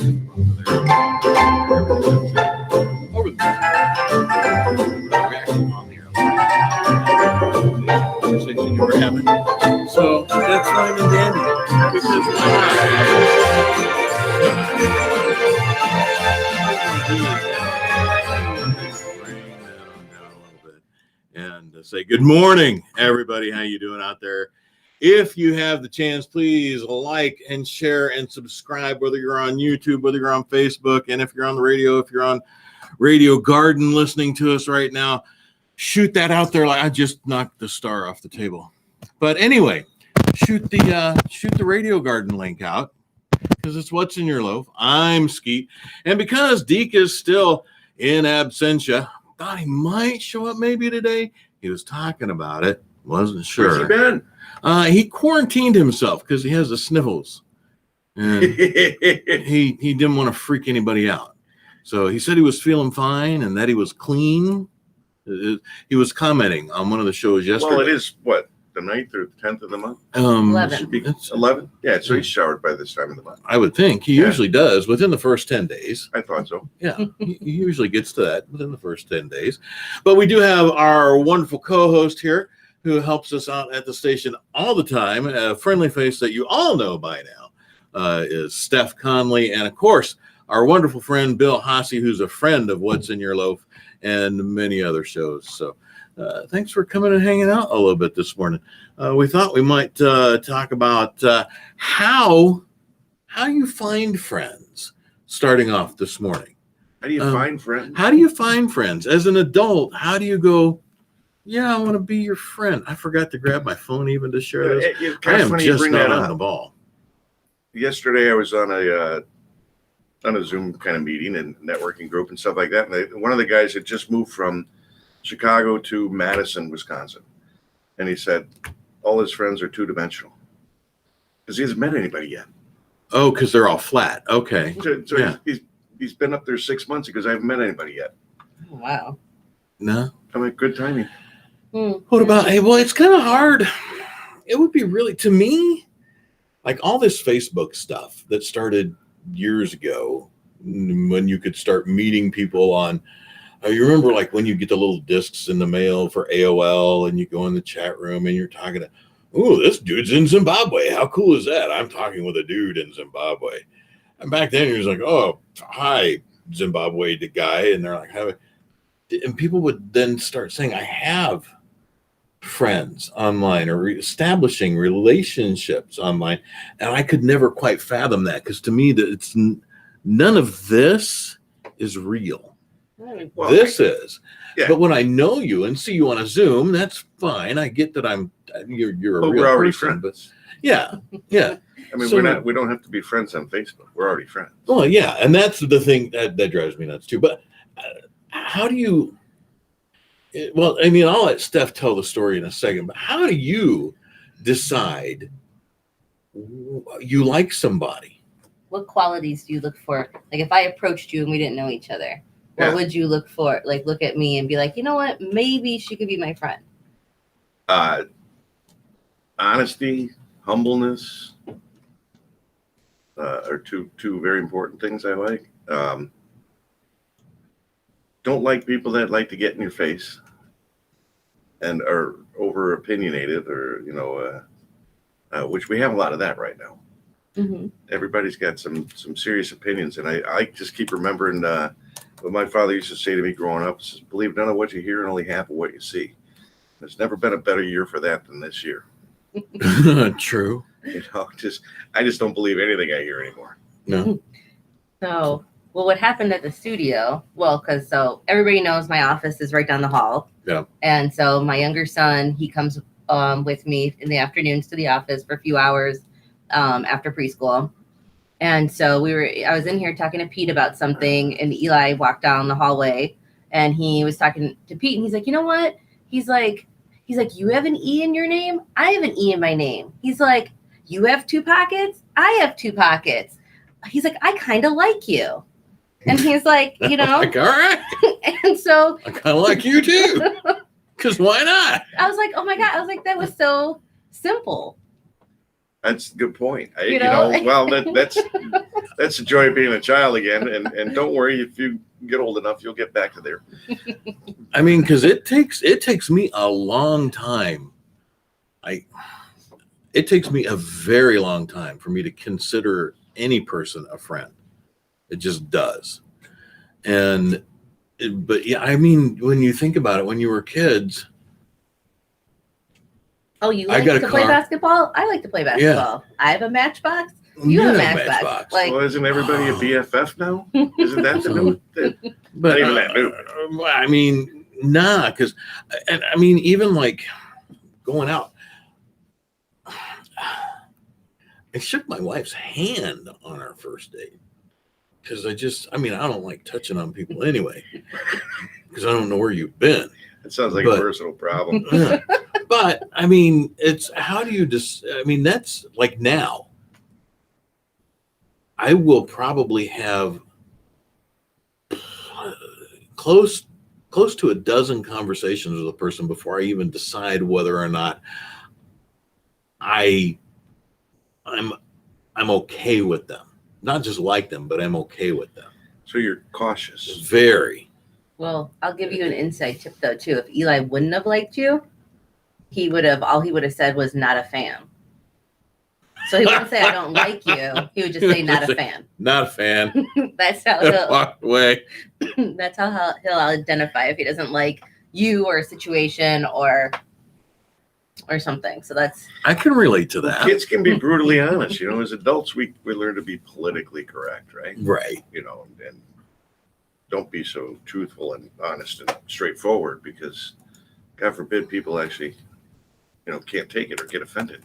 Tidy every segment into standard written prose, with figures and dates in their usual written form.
Over there. Reaction on the conversation you were having. So that's fine and dandy. Because and say good morning, everybody. How you doing out there? If you have the chance, please like and share and subscribe, whether you're on YouTube, whether you're on Facebook, and if you're on the radio, if you're on Radio Garden listening to us right now, shoot that out there. Like I just knocked the star off the table. But anyway, shoot the Radio Garden link out because it's what's in your loaf. I'm Skeet, and because Deek is still in absentia, thought he might show up maybe today. He was talking about it, wasn't sure. Where's he been? He quarantined himself because he has the sniffles, and he didn't want to freak anybody out. So he said he was feeling fine and that he was clean. He was commenting on one of the shows yesterday. Well, it is what, the 9th or 10th of the month? 11. 11? Yeah, so he's showered by this time of the month. I would think he usually does within the first 10 days. I thought so. Yeah, he usually gets to that within the first 10 days. But we do have our wonderful co-host here who helps us out at the station all the time. A friendly face that you all know by now is Steph Conley. And, of course, our wonderful friend Bill Hasse, who's a friend of What's in Your Loaf and many other shows. So thanks for coming and hanging out a little bit this morning. We thought we might talk about how you find friends starting off this morning. How do you find friends? How do you find friends? As an adult, how do you go, yeah, I want to be your friend. I forgot to grab my phone even to share this. I am just not on the ball. Yesterday I was on a Zoom kind of meeting and networking group and stuff like that. And one of the guys had just moved from Chicago to Madison, Wisconsin. And he said all his friends are two-dimensional because he hasn't met anybody yet. Oh, because they're all flat. Okay. So yeah. he's been up there 6 months because I haven't met anybody yet. Oh, wow. No. I mean, good timing. What about, hey, well, it's kind of hard. It would be really, to me, like all this Facebook stuff that started years ago when you could start meeting people on, you remember like when you get the little discs in the mail for AOL and you go in the chat room and you're talking to, oh, this dude's in Zimbabwe. How cool is that? I'm talking with a dude in Zimbabwe. And back then you're like, oh, hi, Zimbabwe guy. And they're like, and people would then start saying, I have friends online or establishing relationships online. And I could never quite fathom that because to me, that it's none of this is real. Well, this is. Yeah. But when I know you and see you on a Zoom, that's fine. I get that you're a real already person. Friends. But yeah. I mean, we don't have to be friends on Facebook. We're already friends. Well, yeah. And that's the thing that drives me nuts too. But how do you, well, I mean, I'll let Steph tell the story in a second, but how do you decide you like somebody? What qualities do you look for? Like if I approached you and we didn't know each other, what would you look for? Like look at me and be like, you know what? Maybe she could be my friend. Honesty, humbleness are two very important things I like. Don't like people that like to get in your face and are over opinionated or, which we have a lot of that right now. Mm-hmm. Everybody's got some serious opinions. And I just keep remembering what my father used to say to me growing up, says, believe none of what you hear and only half of what you see. There's never been a better year for that than this year. True. I just don't believe anything I hear anymore. No. So, well, what happened at the studio? Well, because everybody knows my office is right down the hall. Yeah. And so my younger son, he comes with me in the afternoons to the office for a few hours after preschool. And so I was in here talking to Pete about something, and Eli walked down the hallway and he was talking to Pete, and he's like, you know what? He's like, you have an E in your name? I have an E in my name. He's like, you have two pockets? I have two pockets. He's like, I kind of like you. And he's like, you know. Like, all right. And so. I kind of like you too. Because why not? I was like, oh my God. I was like, that was so simple. That's a good point. You know? Well, that's the joy of being a child again. And don't worry, if you get old enough, you'll get back to there. I mean, because it takes me a long time. It takes me a very long time for me to consider any person a friend. It just does. But yeah, I mean, when you think about it, when you were kids. Oh, you like to play basketball? I like to play basketball. Yeah. I have a Matchbox. You have a Matchbox. Like, well, isn't everybody a BFF now? Isn't that the new? But not even that new. I mean, nah, because I mean, even like going out. I shook my wife's hand on our first date because I don't like touching on people anyway because I don't know where you've been. It sounds like a personal problem. Yeah. But I mean, it's how do you I mean, that's like now. I will probably have close to a dozen conversations with a person before I even decide whether or not I'm okay with them. Not just like them, but I'm okay with them. So you're cautious. Very. Well, I'll give you an inside tip though too. If Eli wouldn't have liked you, he would have said was not a fan. So he wouldn't say I don't like you. He would just say not a fan. Not a fan. That's how he'll walk away. That's how he'll identify if he doesn't like you or a situation or something. So I can relate to that. Kids can be brutally honest. As adults, we learn to be politically correct, right? Right. And don't be so truthful and honest and straightforward because, God forbid, people actually, can't take it or get offended.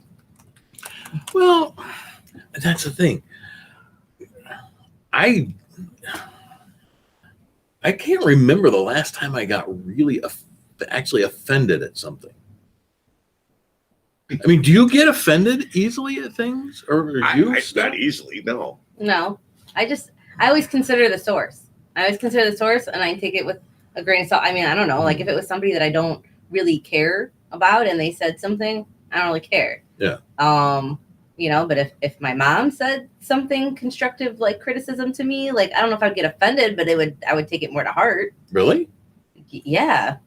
Well, that's the thing. I can't remember the last time I got really actually offended at something. I mean, do you get offended easily at things, or not easily? No. No, I always consider the source. And I take it with a grain of salt. I mean, I don't know. Like if it was somebody that I don't really care about and they said something, I don't really care. Yeah. But if my mom said something constructive, like criticism to me, like I don't know if I'd get offended, but I would take it more to heart. Really? Yeah.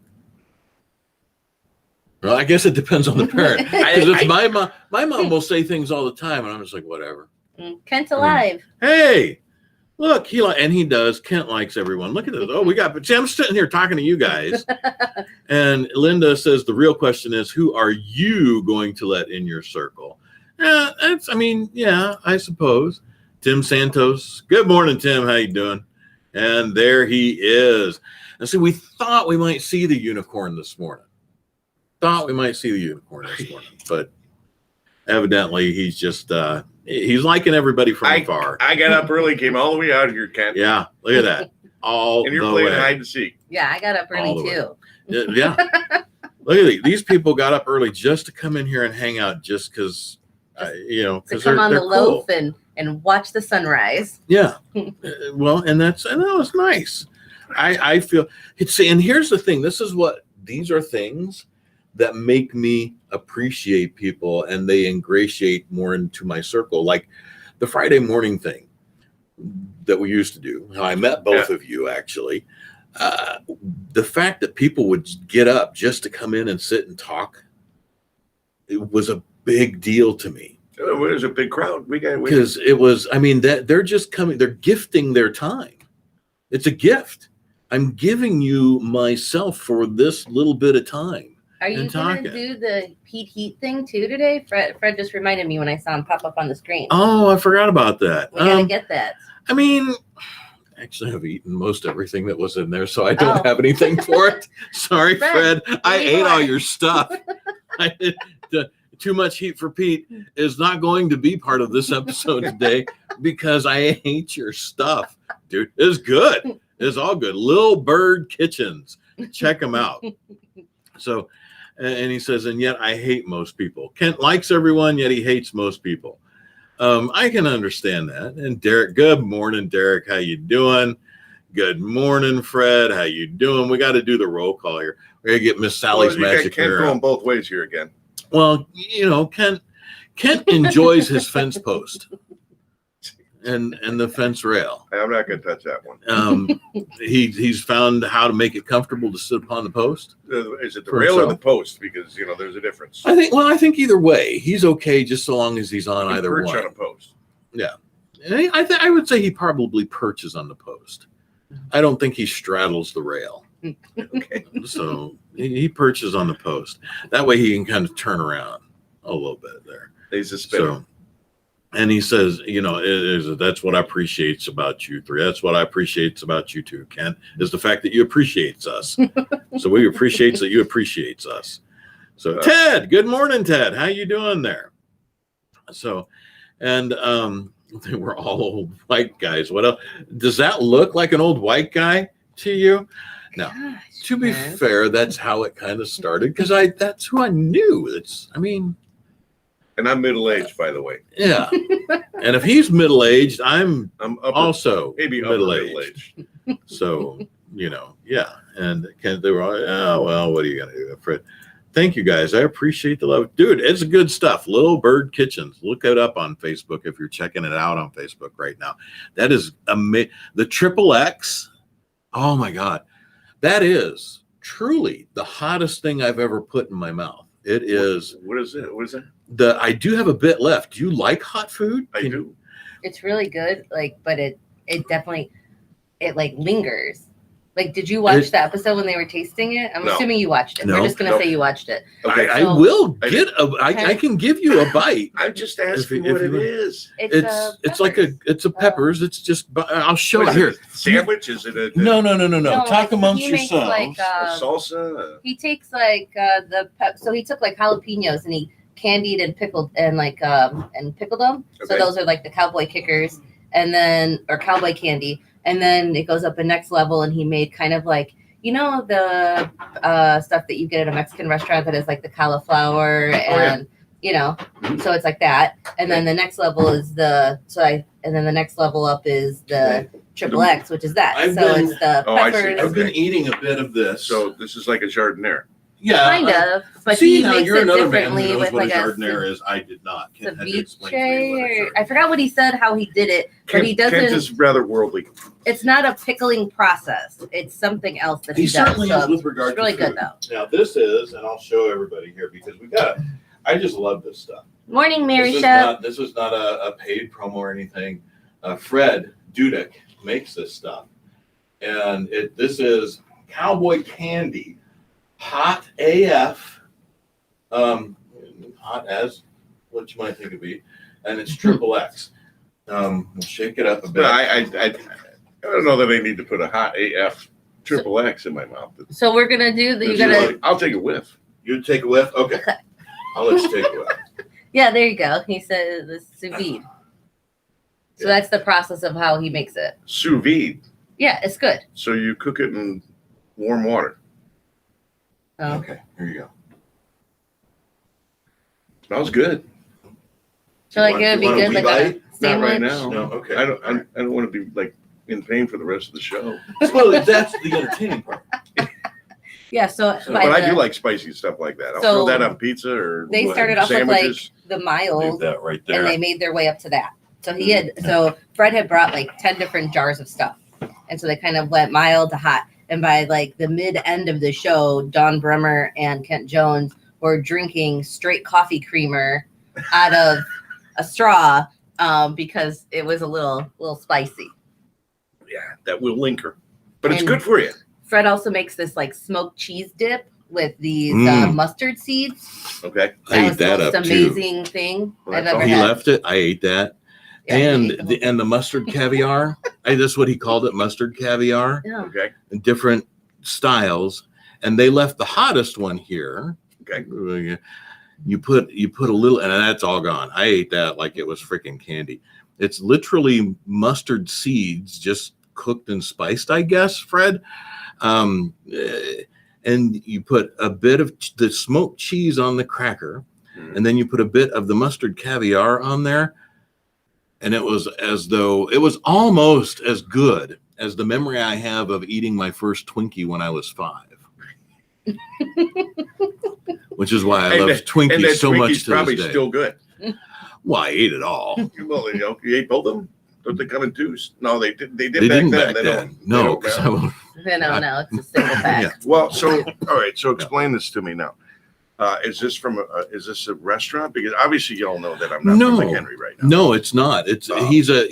Well, I guess it depends on the parent. Because my mom will say things all the time, and I'm just like, whatever. Kent's alive. Hey, look, he does. Kent likes everyone. Look at this. Oh, I'm sitting here talking to you guys, and Linda says the real question is, who are you going to let in your circle? I suppose. Tim Santos. Good morning, Tim. How you doing? And there he is. And so we thought we might see the unicorn this morning. But evidently he's just he's liking everybody from afar. I got up early, came all the way out here, Ken. Yeah, look at that. And you're playing hide and seek. Yeah, I got up early too. Yeah. Look at these people got up early just to come in here and hang out just because to come on the loaf and watch the sunrise. Yeah. Well, and that was nice. I feel and here's the thing. These are things that make me appreciate people and they ingratiate more into my circle. Like the Friday morning thing that we used to do. I met both of you actually. The fact that people would get up just to come in and sit and talk, it was a big deal to me. It was a big crowd. Because it was, that they're just coming, they're gifting their time. It's a gift. I'm giving you myself for this little bit of time. Are you going to do the Pete Heat thing too today? Fred just reminded me when I saw him pop up on the screen. Oh, I forgot about that. We got to get that. Actually, I've eaten most everything that was in there, so I don't have anything for it. Sorry, Fred. I ate all your stuff. Too much heat for Pete is not going to be part of this episode today because I ate your stuff. Dude, it's good. It's all good. Lil Bird Kitchens. Check them out. So, and he says, and yet I hate most people. Kent likes everyone, yet he hates most people. I can understand that. And Derek, good morning, Derek. How you doing? Good morning, Fred. How you doing? We got to do the roll call here. We're going to get Miss Sally's magic hair. Kent going both ways here again. Well, Kent enjoys his fence post and the fence rail. I'm not going to touch that one. He's found how to make it comfortable to sit upon the post. Is it the For rail or himself. the post? Because there's a difference. I think either way, he's okay just so long as he's on You can either perch one. on a post. Yeah, and I would say he probably perches on the post. I don't think he straddles the rail. Okay. So he perches on the post. That way he can kind of turn around a little bit there. He's a spinner. So, and he says, that's what I appreciate about you three. That's what I appreciate about you two, Kent, is the fact that you appreciates us. So we appreciate that you appreciates us. So Ted, good morning, Ted. How you doing there? So, and they were all old white guys. What else? Does that look like an old white guy to you? No. Gosh, To be man. fair, that's how it kind of started because that's who I knew. And I'm middle-aged, by the way. Yeah. And if he's middle-aged, I'm I'm also maybe upper middle-aged. middle-aged. So, yeah. And they were all, oh, well, what are you going to do, Fred? Thank you, guys. I appreciate the love. Dude, it's good stuff. Little Bird Kitchens. Look it up on Facebook if you're checking it out on Facebook right now. That is amazing. The Triple X. Oh, my God. That is truly the hottest thing I've ever put in my mouth. It is. What is it? What is that? I do have a bit left. Do you like hot food? I do. It's really good, but it definitely lingers. Did you watch the episode when they were tasting it? I'm No. assuming you watched it. No. We're just gonna say you watched it. Okay. I So- will I get I can give you a bite. I'm just asking if what you- it is. It's like it's a peppers. It's just I'll show What it is here. it, a sandwich? Is it a No. No, Talk amongst he makes, yourselves. a salsa? he takes so he took jalapenos and he candied and pickled and pickled them. So Okay. those are the cowboy kickers or cowboy candy. And then it goes up a next level and he made kind of the stuff that you get at a Mexican restaurant that is the cauliflower and so it's like that. And then the next level is the next level up is the Triple X, which is that. I've So been- it's the Oh, I see. peppers. I've been eating a bit of this. So this is like a jardiniere. yeah, Kind of, but see, he now makes you're it another man who differently knows with what a a jardiniere is. I did not. Kent had to explain to me what a ceviche. jardiniere I forgot what he said, how he did it, but he Kent doesn't. is rather worldly. It's not a pickling process. It's something else that he, He does. certainly So is with regard it's really to good food. though. Now this is, and I'll show everybody here because I just love this stuff. Morning, Mary This is Chef. this is not a paid promo or anything. Fred Dudek makes this stuff, and this is cowboy candy, hot AF, hot as what you might think it'd be, and it's Triple X. We'll shake it up a bit. But I don't know that I need to put a hot AF triple X in my mouth. So we're gonna do the. You Would you gotta. like- I'll take a whiff. You take a whiff? Okay. I'll let you take a whiff. Yeah, there you go. He said the sous vide. So that's the process of how he makes it. Sous vide. Yeah, it's good. So you cook it in warm water. Oh. Okay, here you go. Smells good. So it would be You want a good wee like bite? a sandwich. Not right now. No, okay. I don't want to be in pain for the rest of the show. Well, that's the entertaining part. Yeah, so But by I do the, like spicy stuff like that. I'll So throw that on pizza or they started off with sandwiches. the Leave mild, that right and there. they made their way up to that. So Fred had brought 10 different jars of stuff, and so they kind of went mild to hot. And by the mid end of the show, Don Bremer and Kent Jones were drinking straight coffee creamer out of a straw because it was a little spicy. Yeah, that will linger. But it's And- good for you. Fred also makes this smoked cheese dip with these mustard seeds. Okay. I ate was that the up most too. amazing thing Well, I've that's ever all He had. left it. I ate that. Yeah, he and ate the whole- the mustard caviar. That's what he called it, mustard caviar. Yeah. Okay. In different styles. And they left the hottest one here. Okay. You put a little, and that's all gone. I ate that like it was freaking candy. It's literally mustard seeds, just cooked and spiced, I guess, Fred. And you put a bit of the smoked cheese on the cracker, and then you put a bit of the mustard caviar on there. And it was as though it was almost as good as the memory I have of eating my first Twinkie when I was 5. Which is why I love And Twinkies that so much Twinkie's to probably this day. still good. Well, I ate it all. Well, you ate both of them. Don't they come in twos? No, they did. They They back didn't then. back They then. don't. No, They 'cause don't I now. won't- No, it's a single pack. Yeah. Well, so all right. So explain this to me now. Is this is this a restaurant? Because obviously y'all know that I'm not No. from McHenry right now. No, it's not. It's Oh. he's a.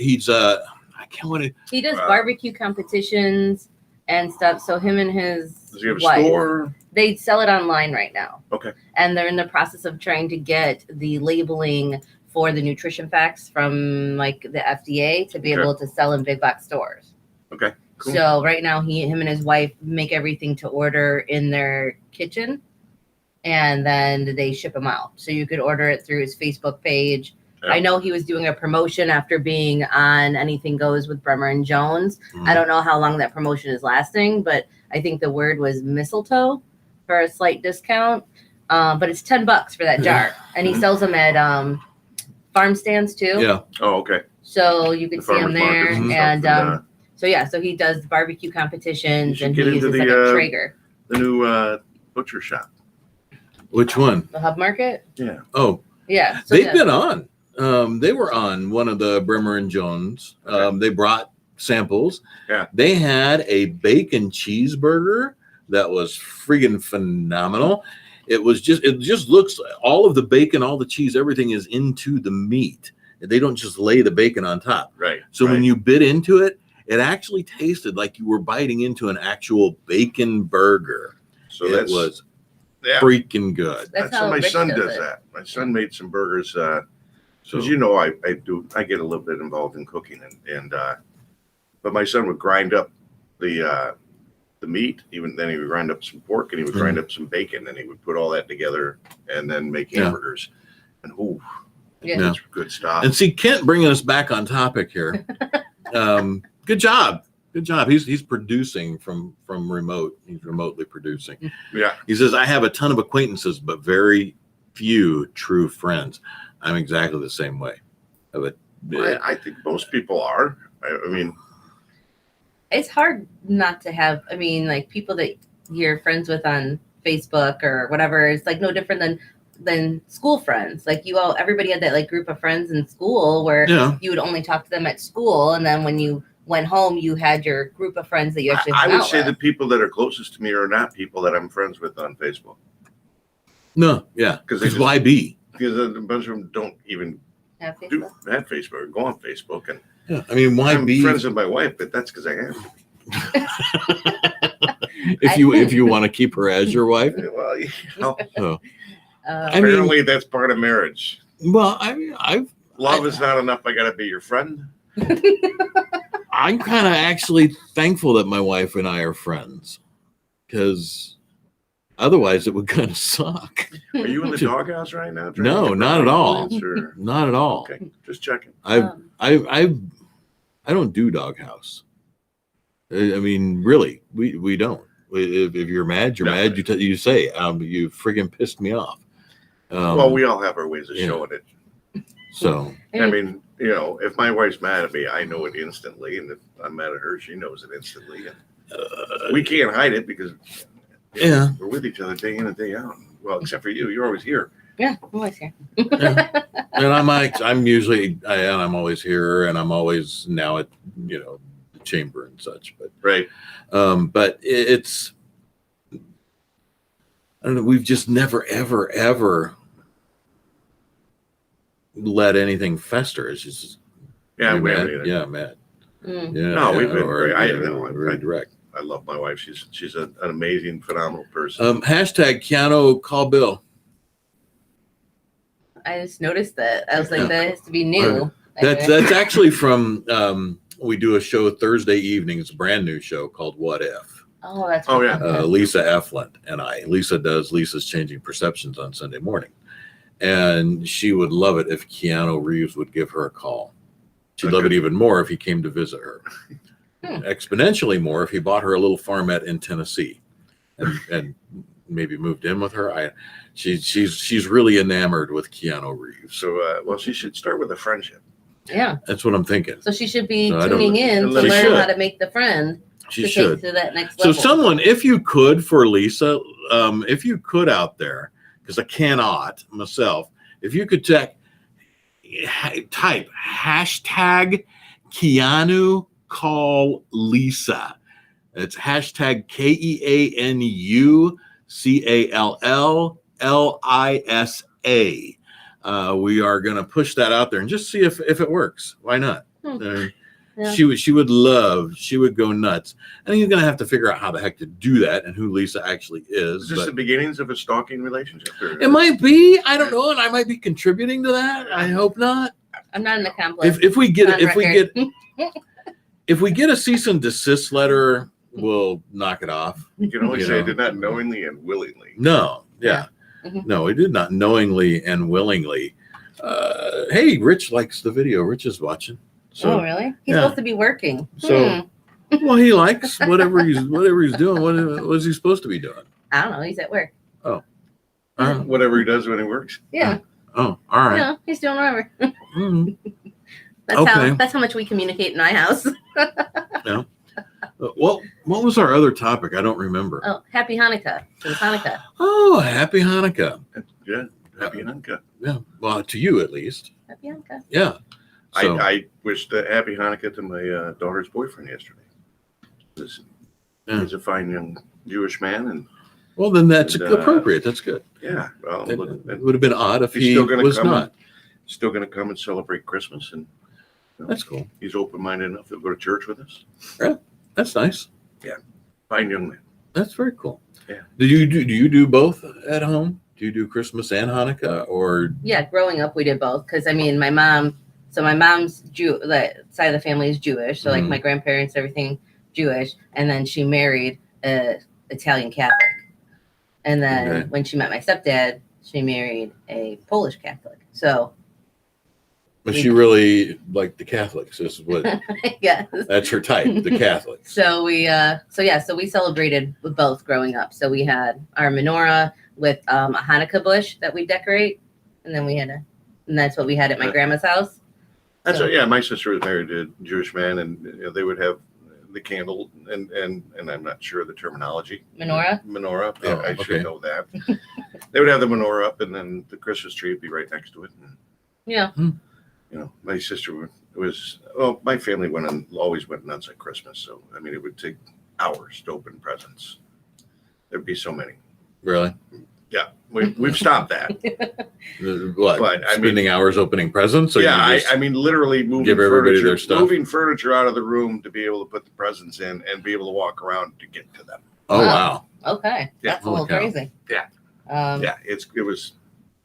I can't want to. He does barbecue competitions and stuff. So him and his Does he have a wife, store? they sell it online right now. Okay. And they're in the process of trying to get the labeling for the nutrition facts from like the FDA to be Okay. able to sell in big box stores. Okay. Cool. So right now him and his wife make everything to order in their kitchen and then they ship them out. So you could order it through his Facebook page. Yeah. I know he was doing a promotion after being on Anything Goes with Bremer and Jones. I don't know how long that promotion is lasting, but I think the word was mistletoe for a slight discount. But it's $10 for that jar, and he sells them at farm stands too. Yeah. Oh, okay. So you can The see him farmers there, markets and stuff, so he does barbecue competitions, You and should he get into uses like the, a Traeger. the new butcher shop. Which one? The Hub Market. Yeah. Oh, Yeah, so they've been on. They were on one of the Bremer and Jones. Okay. They brought samples. Yeah. They had a bacon cheeseburger that was friggin' phenomenal. It just looks, all of the bacon, all the cheese, everything is into the meat. They don't just lay the bacon on top. Right. So right. when you bit into it, it actually tasted like you were biting into an actual bacon burger. So It that's was yeah. freaking good. That's how how my Rich son does does it. that. My son made some burgers. So So as you know, I get a little bit involved in cooking, and but my son would grind up the meat. Even then, he would grind up some pork, and he would grind up some bacon, and he would put all that together, and then make Yeah. hamburgers. And Yeah. Yeah. that's good stuff. And see, Kent bringing us back on topic here. Good job. Good job. He's producing from remote. He's remotely producing. Yeah. He says, I have a ton of acquaintances, but very few true friends. I'm exactly the same way. I think most people are. I mean, It's hard not to have. I mean, like people that you're friends with on Facebook or whatever. It's like no different than school friends. Like everybody had that like group of friends in school where Yeah. you would only talk to them at school, and then when you went home, you had your group of friends that you actually. I hung would out say with. the people that are closest to me are not people that I'm friends with on Facebook. No, yeah. 'Cause they Because why be? Because a bunch of them don't even Have do Facebook. have Facebook or go on Facebook. And Yeah. I mean, why I'm be? friends with my wife, but that's because I am. if you want to keep her as your wife. Well, you know, So, I mean- apparently that's part of marriage. well, I mean, Love is not enough. I got to be your friend. I'm kind of actually thankful that my wife and I are friends, because otherwise it would kind of suck. Are you in the doghouse right now? trying No, to get not at all. breakfast, or- Not at all. Okay, just checking. I don't do doghouse. I mean, really, we don't. If you're mad, you're No. mad. You say, you friggin' pissed me off. Well, we all have our ways of yeah. showing it. So I mean, if my wife's mad at me, I know it instantly, and if I'm mad at her, she knows it instantly. And we can't hide it because yeah. we're with each other day in and day out. Well, except for you, you're always here. Yeah, I'm always here. And I'm always here, and I'm always now at the chamber and such. But Right. but it's, I don't know. We've just never ever let anything fester. It's just Yeah, you're we mad. haven't either. Yeah, mad. Mm. Yeah, No, we've been or, great. I you know. very direct. I love my wife. She's an amazing, phenomenal person. Hashtag Keanu call Bill. I just noticed that. I was like, Yeah. that has to be new. That's actually from we do a show Thursday evening. It's a brand new show called What If. Oh, that's. Oh, yeah. okay. Lisa Eflin and I. Lisa's Changing Perceptions on Sunday morning. And she would love it if Keanu Reeves would give her a call. She'd love it even more if he came to visit her. Exponentially more if he bought her a little farmette in Tennessee and maybe moved in with her. She's really enamored with Keanu Reeves. So, well, she should start with a friendship. Yeah. That's what I'm thinking. So she should be So I don't- tuning in to She learn should. how to make the friend She to should. take to that next So level. someone, if you could, for Lisa, if you could out there, because I cannot myself, if you could check, type hashtag Keanu call Lisa. It's hashtag KEANUCALLLISA. We are going to push that out there and just see if it works. Why not? Yeah. She would go nuts. And he's going to have to figure out how the heck to do that and who Lisa actually is. Is this the beginnings of a stalking relationship? It might be. I don't know, and I might be contributing to that. I hope not. I'm not an accomplice. If we get a cease and desist letter, we'll knock it off. You can only say I did not knowingly and willingly. No, yeah. No, we did not knowingly and willingly. Hey, Rich likes the video. Rich is watching. So, oh, really? He's supposed to be working. So, well, he likes whatever he's doing. What is he supposed to be doing? I don't know. He's at work. Oh, Whatever he does when he works. Yeah. Oh, all right. Yeah, he's doing whatever. Mm-hmm. That's how much we communicate in my house. Yeah. Well, what was our other topic? I don't remember. Oh, happy Hanukkah. It was Hanukkah. Oh, happy Hanukkah. Yeah, happy Hanukkah. Yeah. Well, to you at least. Happy Hanukkah. Yeah. So, I wished a happy Hanukkah to my daughter's boyfriend yesterday. He's a fine young Jewish man, and well, then that's appropriate. That's good. yeah. Well, It would have been odd if he was not. Still going to come and celebrate Christmas, and That's cool. he's open-minded enough to go to church with us. Yeah, that's nice. Fine young man. That's very cool. Yeah. Do you do both at home? Do you do Christmas and Hanukkah, or? Yeah, growing up we did both because my mom's the side of the family is Jewish, so like my grandparents, everything Jewish, and then she married a Italian Catholic, and then when she met my stepdad, she married a Polish Catholic. So. But she really liked the Catholics. This is what. Yes. That's her type, the Catholics. So we celebrated with both growing up. So we had our menorah with a Hanukkah bush that we decorate, and then and that's what we had at my grandma's house. That's my sister was married to a Jewish man, and they would have the candle and I'm not sure of the terminology. Menorah. Yeah, I should know that. They would have the menorah up, and then the Christmas tree would be right next to it. And, yeah. My sister my family always went nuts at Christmas. So, I mean, it would take hours to open presents. There'd be so many. Really? Yeah. We've stopped that. What? But, spending hours opening presents? Or I mean, literally give everybody their stuff? Moving furniture out of the room to be able to put the presents in and be able to walk around to get to them. Oh, wow. Okay. Yeah. That's a little crazy. Yeah. It was.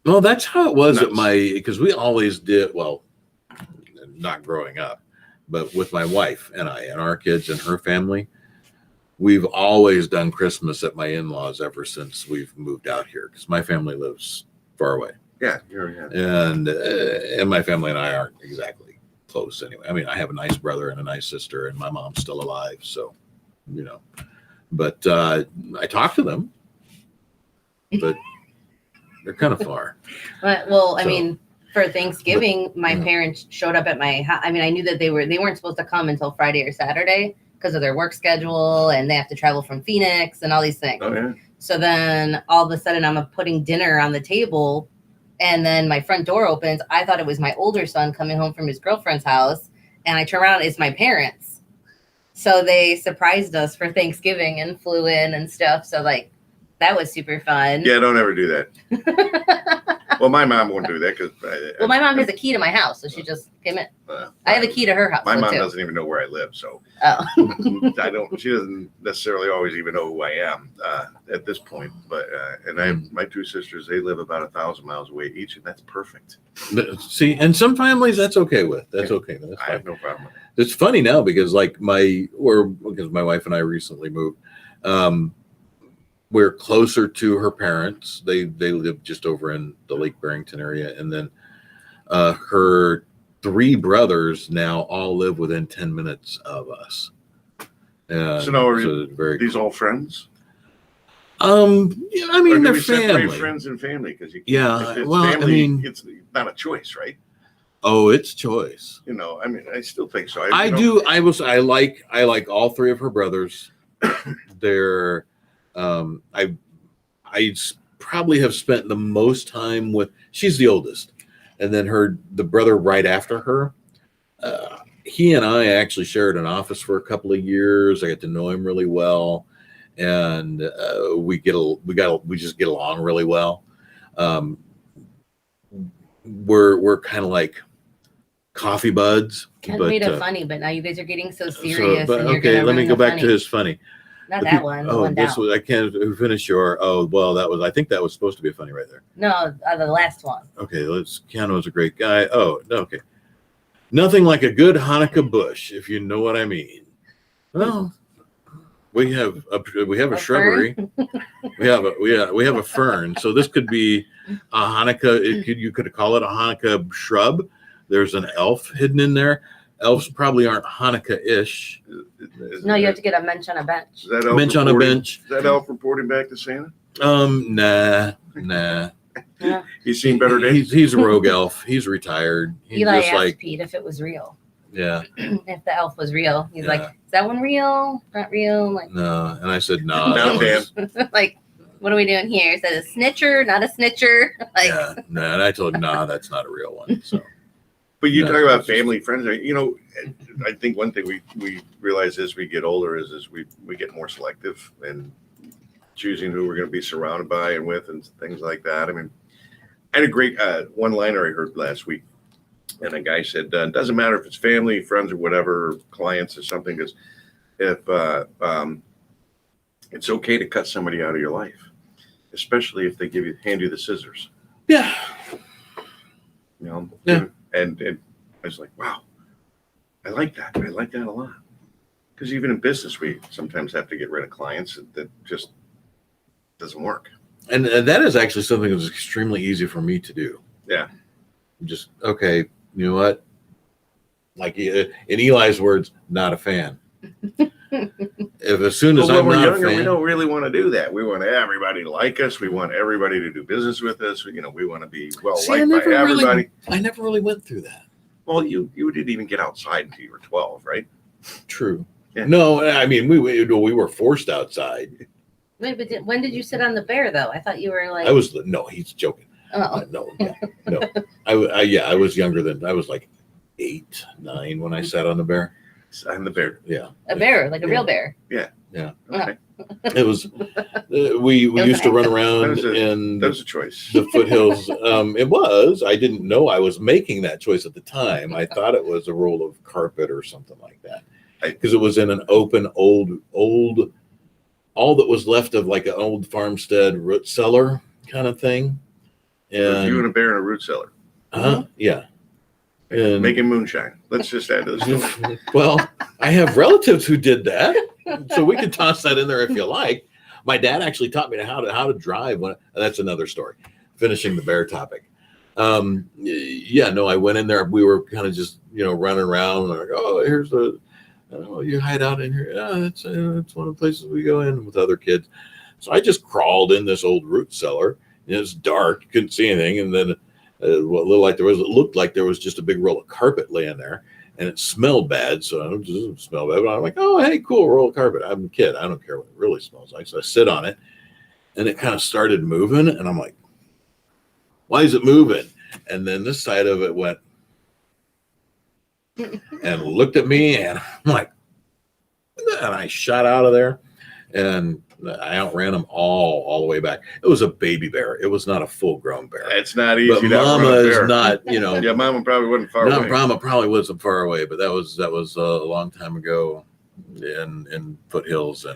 Well, that's how it was nuts. because we always did, well, not growing up, but with my wife and our kids and her family, we've always done Christmas at my in-laws ever since we've moved out here because my family lives far away. Yeah. And my family and I aren't exactly close anyway. I mean, I have a nice brother and a nice sister, and my mom's still alive. So, but I talk to them, but they're kind of far. Well, I mean, for Thanksgiving, my parents showed up at my house. I mean, I knew that they weren't supposed to come until Friday or Saturday because of their work schedule, and they have to travel from Phoenix and all these things. Oh, yeah. So then all of a sudden I'm putting dinner on the table, and then my front door opens. I thought it was my older son coming home from his girlfriend's house, and I turn around, it's my parents. So they surprised us for Thanksgiving and flew in and stuff. So that was super fun. Yeah, don't ever do that. Well, my mom won't do that because. Well, my mom has a key to my house, so she just came in. I have a key to her house. My mom too. doesn't even know where I live, so Oh. I don't. She doesn't necessarily always even know who I am at this point. But and I have my two sisters. They live about 1,000 miles away each, and that's perfect. See, and some families that's okay with. That's okay. That's I fine. have no problem with it. It's funny now because because my wife and I recently moved. We're closer to her parents. They live just over in the Lake Barrington area, and then her 3 brothers now all live within 10 minutes of us. So now are very these all friends? Yeah, I mean they're family. Friends and family because family, it's not a choice, right? Oh, it's choice. I mean, I still think so. I do. I like all 3 of her brothers. They're I probably have spent the most time with. She's the oldest. and then the brother right after her. He and I actually shared an office for a couple of years. I got to know him really well, and we just get along really well. We're kind of like coffee buds. Ken but, made it funny, but now you guys are getting so serious. And you're okay, gonna let me ruin go the back funny. to his funny. Not that one. The one this down. was I can't finish your. Oh well, that was. I think that was supposed to be funny right there. No, the last one. Okay, Keanu's a great guy. Oh no, okay. Nothing like a good Hanukkah bush, if you know what I mean. Well, we have a shrubbery. we have a fern. So this could be a Hanukkah. You could call it a Hanukkah shrub. There's an elf hidden in there. Elves probably aren't Hanukkah-ish. No, you have to get a mensch on a bench. Is that elf Mensch on a bench. Is that elf reporting back to Santa? Nah. Yeah. He's seen better days. He's a rogue elf. He's retired. He's Eli just asked Pete if it was real. yeah. If the elf was real. He's Yeah. like, is that one real? Not real? Like, No, and I said no. No, that Dan. was- like, what are we doing here? Is that a snitcher? Not a snitcher? Like, yeah, no, and I told him, no, that's not a real one. So But you No, talk about it's just- family, friends. You know, I think one thing we realize as we get older is we get more selective and choosing who we're going to be surrounded by and with and things like that. I mean, I had a great one-liner I heard last week, and a guy said, it doesn't matter if it's family, friends, or whatever, clients or something, because if it's okay to cut somebody out of your life, especially if they hand you the scissors. yeah, You know, Yeah. and I was like, wow, I like that. I like that a lot. Because even in business, we sometimes have to get rid of clients that just doesn't work. and that is actually something that's extremely easy for me to do. Yeah. Just okay. You know what? Like in Eli's words, not a fan. If as soon as Well, I'm when we're not younger, a fan, we don't really want to do that. We want everybody to like us. We want everybody to do business with us. You know, we want to be well See, I liked by never everybody. I never really went through that. Well, you didn't even get outside until you were 12, right? True. Yeah. No, I mean we were forced outside. wait, but when did you sit on the bear, though? I thought you were like, No, he's joking. oh, No. I was younger than I was like 8, 9 when I sat on the bear. I'm the bear. Yeah, a bear, like a real bear. Okay. it was. We was used to an run accident. around That in was a choice. the foothills. It was. I didn't know I was making that choice at the time. I thought it was a roll of carpet or something like that, because it was in an open old. All that was left of like an old farmstead root cellar kind of thing. It was you And and a bear in a root cellar yeah. And making moonshine. Let's just add to the story. well, I have relatives who did that, so we can toss that in there if you like. My dad actually taught me how to drive. That's another story. Finishing the bear topic. Yeah, no, I went in there. We were kind of just running around. Like, oh, here's you hide out in here. Yeah, it's one of the places we go in with other kids. So I just crawled in this old root cellar. It's dark, you couldn't see anything, and then it looked like there was just a big roll of carpet laying there, and it smelled bad. So I don't smell bad, but I'm like, oh, hey, cool, roll of carpet. I'm a kid. I don't care what it really smells like. So I sit on it, and it kind of started moving, and I'm like, why is it moving? And then this side of it went and looked at me, and I'm like, and I shot out of there, and I outran them all the way back. It was a baby bear. It was not a full-grown bear. It's not easy. But to Mama outrun a is bear. not, Yeah, Mama probably wasn't far no, away. Mama probably wasn't far away, but that was a long time ago in foothills,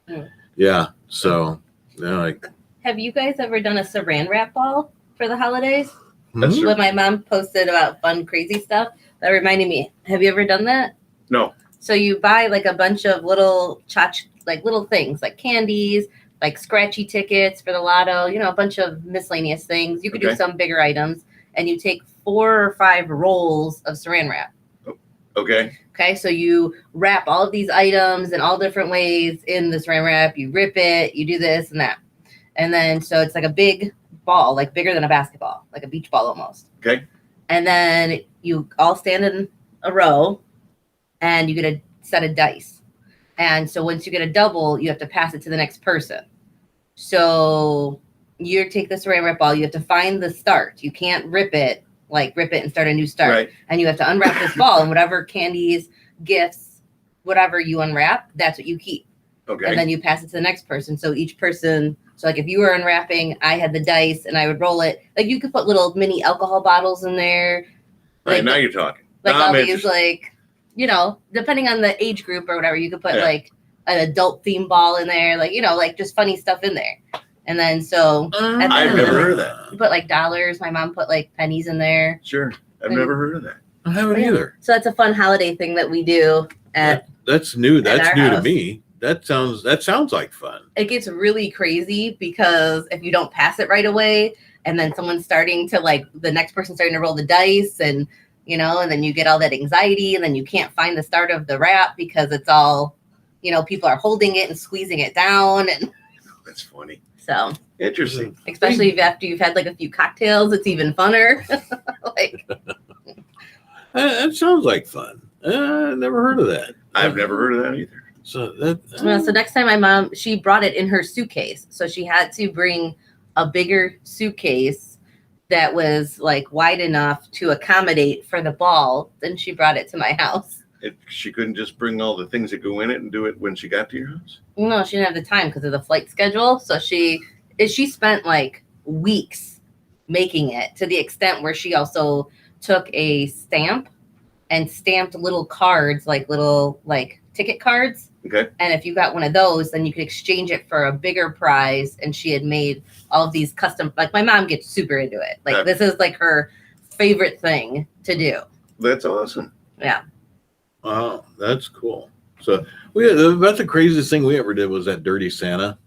and yeah. So like, Have you guys ever done a saran wrap ball for the holidays? That's hmm? true. When my mom posted about fun, crazy stuff, that reminded me. Have you ever done that? No. So you buy like a bunch of little little things like candies, like scratchy tickets for the lotto, a bunch of miscellaneous things. You could do Okay. some bigger items, and you take 4 or 5 rolls of saran wrap. Okay. Okay, so you wrap all of these items in all different ways in the saran wrap. You rip it, you do this and that. And then so it's like a big ball, like bigger than a basketball, like a beach ball almost. Okay. And then you all stand in a row and you get a set of dice. And so once you get a double, you have to pass it to the next person. So you take the saran wrap ball, you have to find the start. You can't rip it like rip it and start a new start. Right. And you have to unwrap this ball, and whatever candies, gifts, whatever you unwrap, that's what you keep. Okay. And then you pass it to the next person. So each person, so like if you were unwrapping, I had the dice and I would roll it. Like you could put little mini alcohol bottles in there. Right, Like, now you're talking. like Now all I'm these, interested. like, you know, depending on the age group or whatever, you could put Yeah. like an adult theme ball in there, like, you know, like just funny stuff in there. And then so and I've then never heard of that. you put like dollars. My mom put like pennies in there. Sure. I've And- never heard of that. I haven't Yeah. either. So that's a fun holiday thing that we do. That's new. That's our new to house. me. That sounds like fun. It gets really crazy because if you don't pass it right away, and then someone's starting to like the next person starting to roll the dice, and you know, and then you get all that anxiety, and then you can't find the start of the wrap because it's all, you know, people are holding it and squeezing it down, and That's funny. so Interesting. especially if after you've had like a few cocktails, it's even funner. Like That sounds like fun. I never heard of that. I've never heard of that either. So that. so next time my mom, she brought it in her suitcase, so she had to bring a bigger suitcase that was like wide enough to accommodate for the ball. Then she brought it to my house. She couldn't just bring all the things that go in it and do it when she got to your house? No, she didn't have the time because of the flight schedule. So she spent like weeks making it, to the extent where she also took a stamp and stamped little cards, like little like ticket cards. Okay. And if you got one of those, then you could exchange it for a bigger prize. And she had made all of these custom, like my mom gets super into it. Like this is like her favorite thing to do. That's awesome. Yeah. Wow, that's cool. So about the craziest thing we ever did was that Dirty Santa.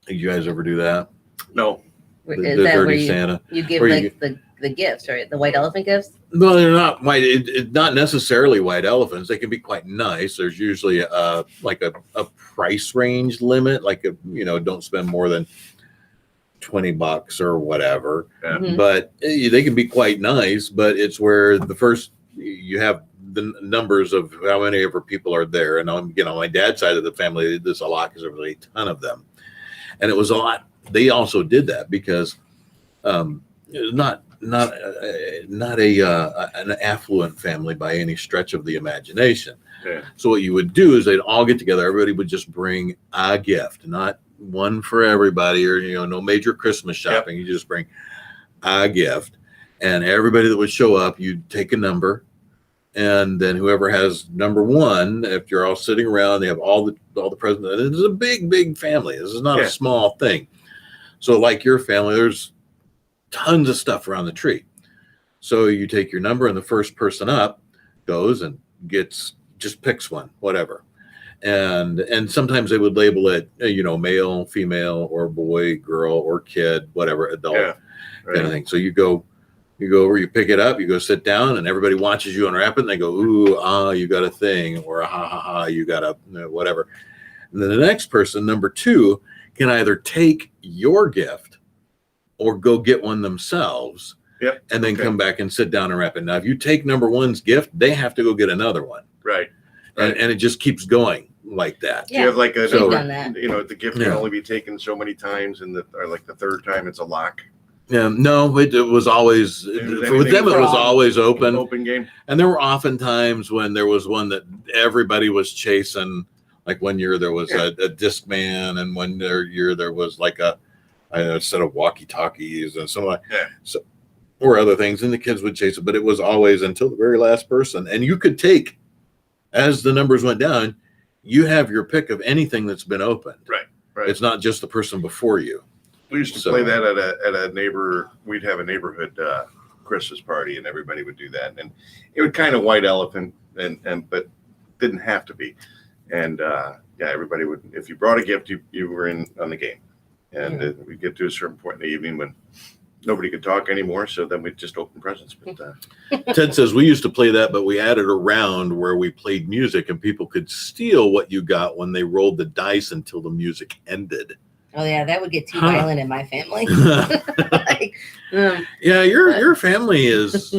Did you guys ever do that? No. The Is that where Dirty Santa. you give Where like the gifts, right? The white elephant gifts? No, they're not white. Not necessarily white elephants. They can be quite nice. There's usually like a price range limit, like don't spend more than $20 or whatever. Yeah. Mhm. But they can be quite nice. But it's where the first you have the numbers of how many ever people are there. And on my dad's side of the family, they did this a lot because there was a ton of them, and it was a lot. They also did that because not an affluent family by any stretch of the imagination. Yeah. So what you would do is they'd all get together. Everybody would just bring a gift, not one for everybody, or no major Christmas shopping. You just bring a gift, and everybody that would show up, you'd take a number, and then whoever has number one, if you're all sitting around, they have all the presents. This is a big family. This is not a small thing. So like your family, there's tons of stuff around the tree. So you take your number, and the first person up goes and just picks one, whatever. And sometimes they would label it, male, female, or boy, girl, or kid, whatever, adult, kind of thing. So you go over, you pick it up, you go sit down, and everybody watches you unwrap it, and they go, ooh, you got a thing, or ha, you got a whatever. And then the next person, number two, can either take your gift or go get one themselves, and then come back and sit down and wrap it. Now, if you take number one's gift, they have to go get another one. Right. And it just keeps going like that. Yeah. You have like We've done that. the gift can only be taken so many times, or like the third time it's a lock. No, it was always, with them, it was always open. Open game. And there were often times when there was one that everybody was chasing. Like one year there was a disc man, and one year there was like a set of walkie-talkies and something like so, or other things, and the kids would chase it, but it was always until the very last person. And you could take, as the numbers went down, you have your pick of anything that's been opened. Right. It's not just the person before you. We used to play that at a neighbor. We'd have a neighborhood Christmas party, and everybody would do that. And it would kind of white elephant, but didn't have to be. And everybody would. If you brought a gift, you were in on the game. And we'd get to a certain point in the evening when nobody could talk anymore. So then we'd just open presents. But Ted says we used to play that, but we added a round where we played music, and people could steal what you got when they rolled the dice until the music ended. Oh yeah, that would get too violent in my family. Yeah, your family is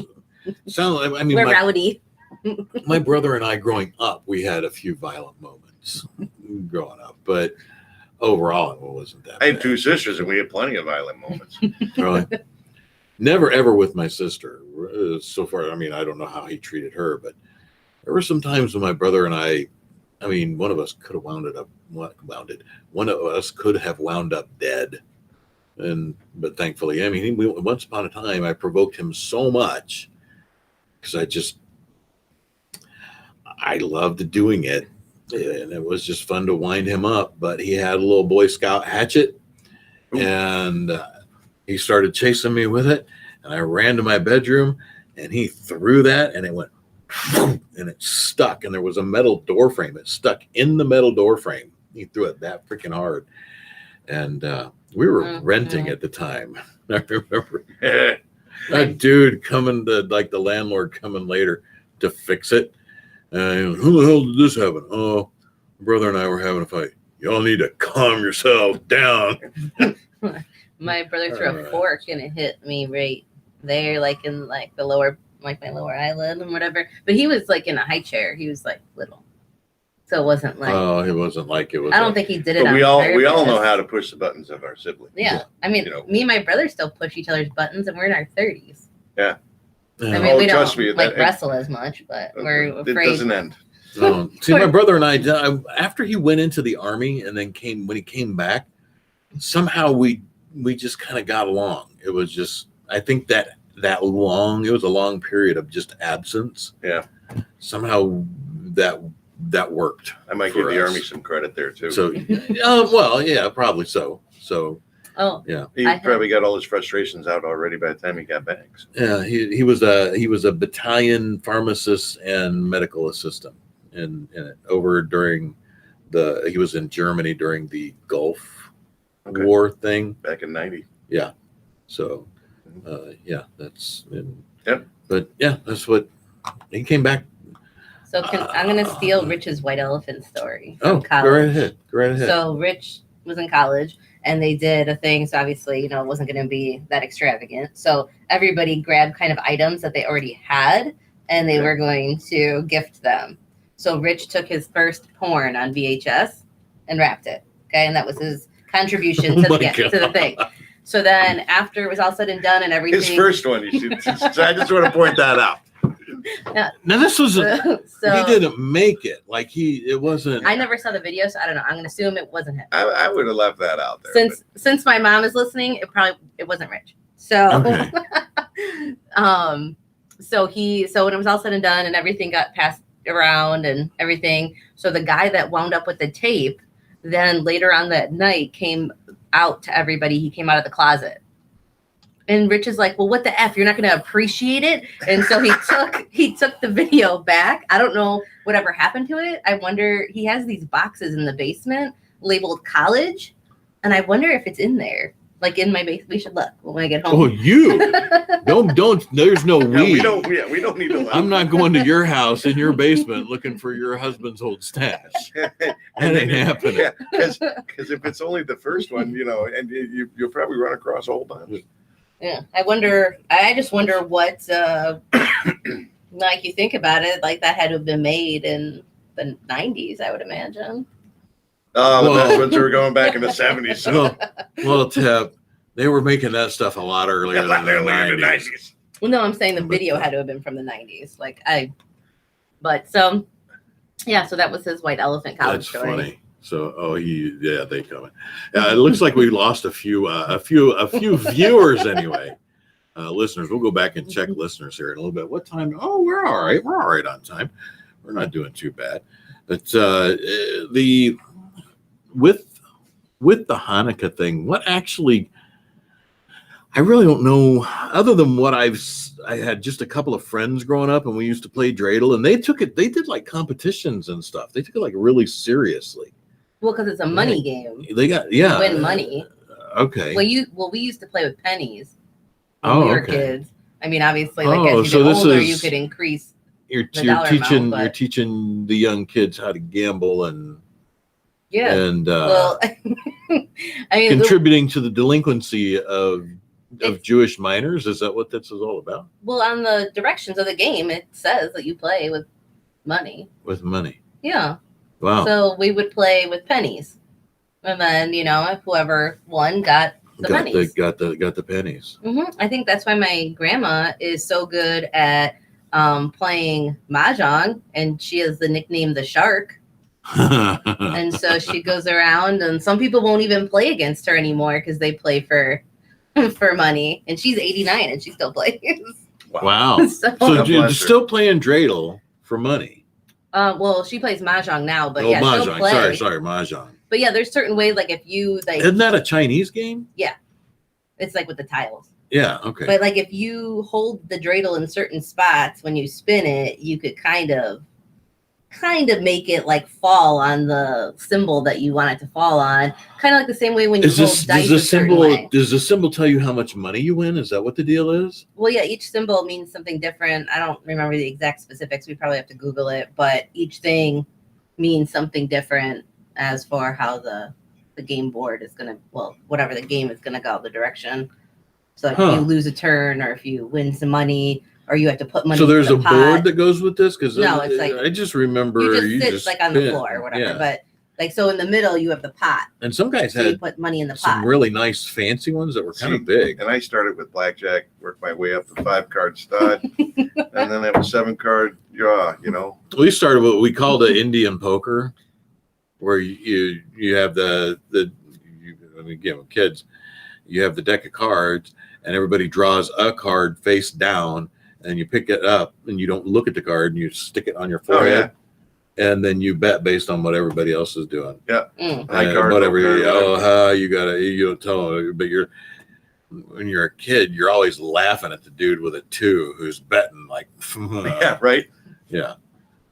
sound. I mean, we're rowdy. My brother and I, growing up, we had a few violent moments growing up, but overall, it wasn't that. I had two sisters, and we had plenty of violent moments. Really? Never ever with my sister. So far, I mean, I don't know how he treated her, but there were some times when my brother and I mean, one of us could have one of us could have wound up dead. But thankfully, I mean, once upon a time, I provoked him so much because I loved doing it, and it was just fun to wind him up. But he had a little Boy Scout hatchet, and he started chasing me with it, and I ran to my bedroom, and he threw that, and it went, and it stuck, and there was a metal door frame. It stuck in the metal door frame. He threw it that freaking hard, and we were renting at the time. I remember that dude coming to, like, the landlord coming later to fix it. Who the hell did this happen? Oh, brother and I were having a fight. Y'all need to calm yourselves down. My brother threw a fork and it hit me right there, like in like the lower, like my lower eyelid and whatever. But he was like in a high chair. He was like little, so it wasn't like. Oh, it wasn't like it was. I don't think he did it. But on we all purpose. know how to push the buttons of our siblings. Yeah, I mean, me and my brother still push each other's buttons, and we're in our 30s. Yeah. I mean, we don't like wrestle as much, but we're afraid. It doesn't end. See, my brother and I, after he went into the Army and then when he came back, somehow we just kind of got along. It was just, I think it was a long period of just absence. Yeah. Somehow that worked. I might give the Army some credit there too. So, well, yeah, probably so. So. Oh, yeah. He probably got all his frustrations out already by the time he got back. So. Yeah, he was a battalion pharmacist and medical assistant, and over during he was in Germany during the Gulf War thing back in '90. Yeah, so that's yep. But yeah, that's what he came back. So I'm gonna steal Rich's white elephant story. Oh, college. go right ahead. So Rich was in college. And they did a thing, so obviously, it wasn't going to be that extravagant. So everybody grabbed kind of items that they already had, and they were going to gift them. So Rich took his first porn on VHS and wrapped it. Okay, and that was his contribution to the thing. So then, after it was all said and done, and everything, his first one. I just want to point that out. Now this was he didn't make it. Like it wasn't. I never saw the video, so I don't know. I'm gonna assume it wasn't him. I would have left that out there. Since my mom is listening, it wasn't Rich. So okay. So when it was all said and done and everything got passed around and everything, so the guy that wound up with the tape then later on that night came out to everybody. He came out of the closet. And Rich is like, well, what the F? You're not going to appreciate it? And so he took the video back. I don't know whatever happened to it. I wonder, he has these boxes in the basement labeled college. And I wonder if it's in there. Like in my basement. We should look when I get home. Oh, you. don't, there's no we. We don't need to look. I'm not going to your house in your basement looking for your husband's old stash. That ain't happening. Yeah, because if it's only the first one, and you'll probably run across a whole bunch. Yeah, I just wonder what, like you think about it, like that had to have been made in the 90s, I would imagine. Oh, the best ones were going back in the 70s. So. Well, Tip, they were making that stuff a lot earlier than the 90s. Well, no, I'm saying the video had to have been from the 90s. So that was his white elephant college story. That's funny. So, they coming. It looks like we lost a few viewers anyway. Listeners, we'll go back and check listeners here in a little bit. What time? Oh, we're all right. We're all right on time. We're not doing too bad. But with the Hanukkah thing, what actually, I really don't know. Other than what I had just a couple of friends growing up, and we used to play dreidel, and they did like competitions and stuff. They took it like really seriously. Well, because it's a money game. They got You win money. Okay. Well, we used to play with pennies when we were kids. I mean, obviously, like as so you get older, you could increase. You're teaching the young kids how to gamble and well, I mean, contributing to the delinquency of Jewish minors. Is that what this is all about? Well, on the directions of the game, it says that you play with money. With money. Yeah. Wow. So we would play with pennies. And then, if whoever won got pennies. got the pennies. I think that's why my grandma is so good at playing mahjong, and she has the nickname the Shark. And so she goes around, and some people won't even play against her anymore because they play for money. And she's 89 and she still plays. Wow. So you're still playing dreidel for money. Well, she plays mahjong now, but mahjong. she'll play. Sorry, mahjong. But yeah, there's certain ways, like if you like. Isn't that a Chinese game? Yeah, it's like with the tiles. Yeah. Okay. But like if you hold the dreidel in certain spots when you spin it, you could kind of make it like fall on the symbol that you want it to fall on. Kind of like the same way when you hold dice. Does the symbol tell you how much money you win? Is that what the deal is? Well, yeah, each symbol means something different. I don't remember the exact specifics. We probably have to Google it, but each thing means something different as for how the game board is gonna, well, whatever the game is gonna go, the direction. So if you lose a turn, or if you win some money, or you have to put money. So there's in the a pot. Board that goes with this, because no, it's like I just remember you just sit like on the floor or whatever. Yeah. But like so in the middle you have the pot. And some guys so you had put money in the some pot. really nice fancy ones that were kind of big. And I started with blackjack, worked my way up the 5-card stud, and then that was 7-card draw. You know, We started what we called the Indian poker, where you have again with kids, you have the deck of cards, and everybody draws a card face down, and you pick it up, and you don't look at the card, and you stick it on your forehead, and then you bet based on what everybody else is doing. Yeah, high card, whatever. You don't tell them, but when you're a kid, you're always laughing at the dude with a 2 who's betting like, yeah, right, yeah.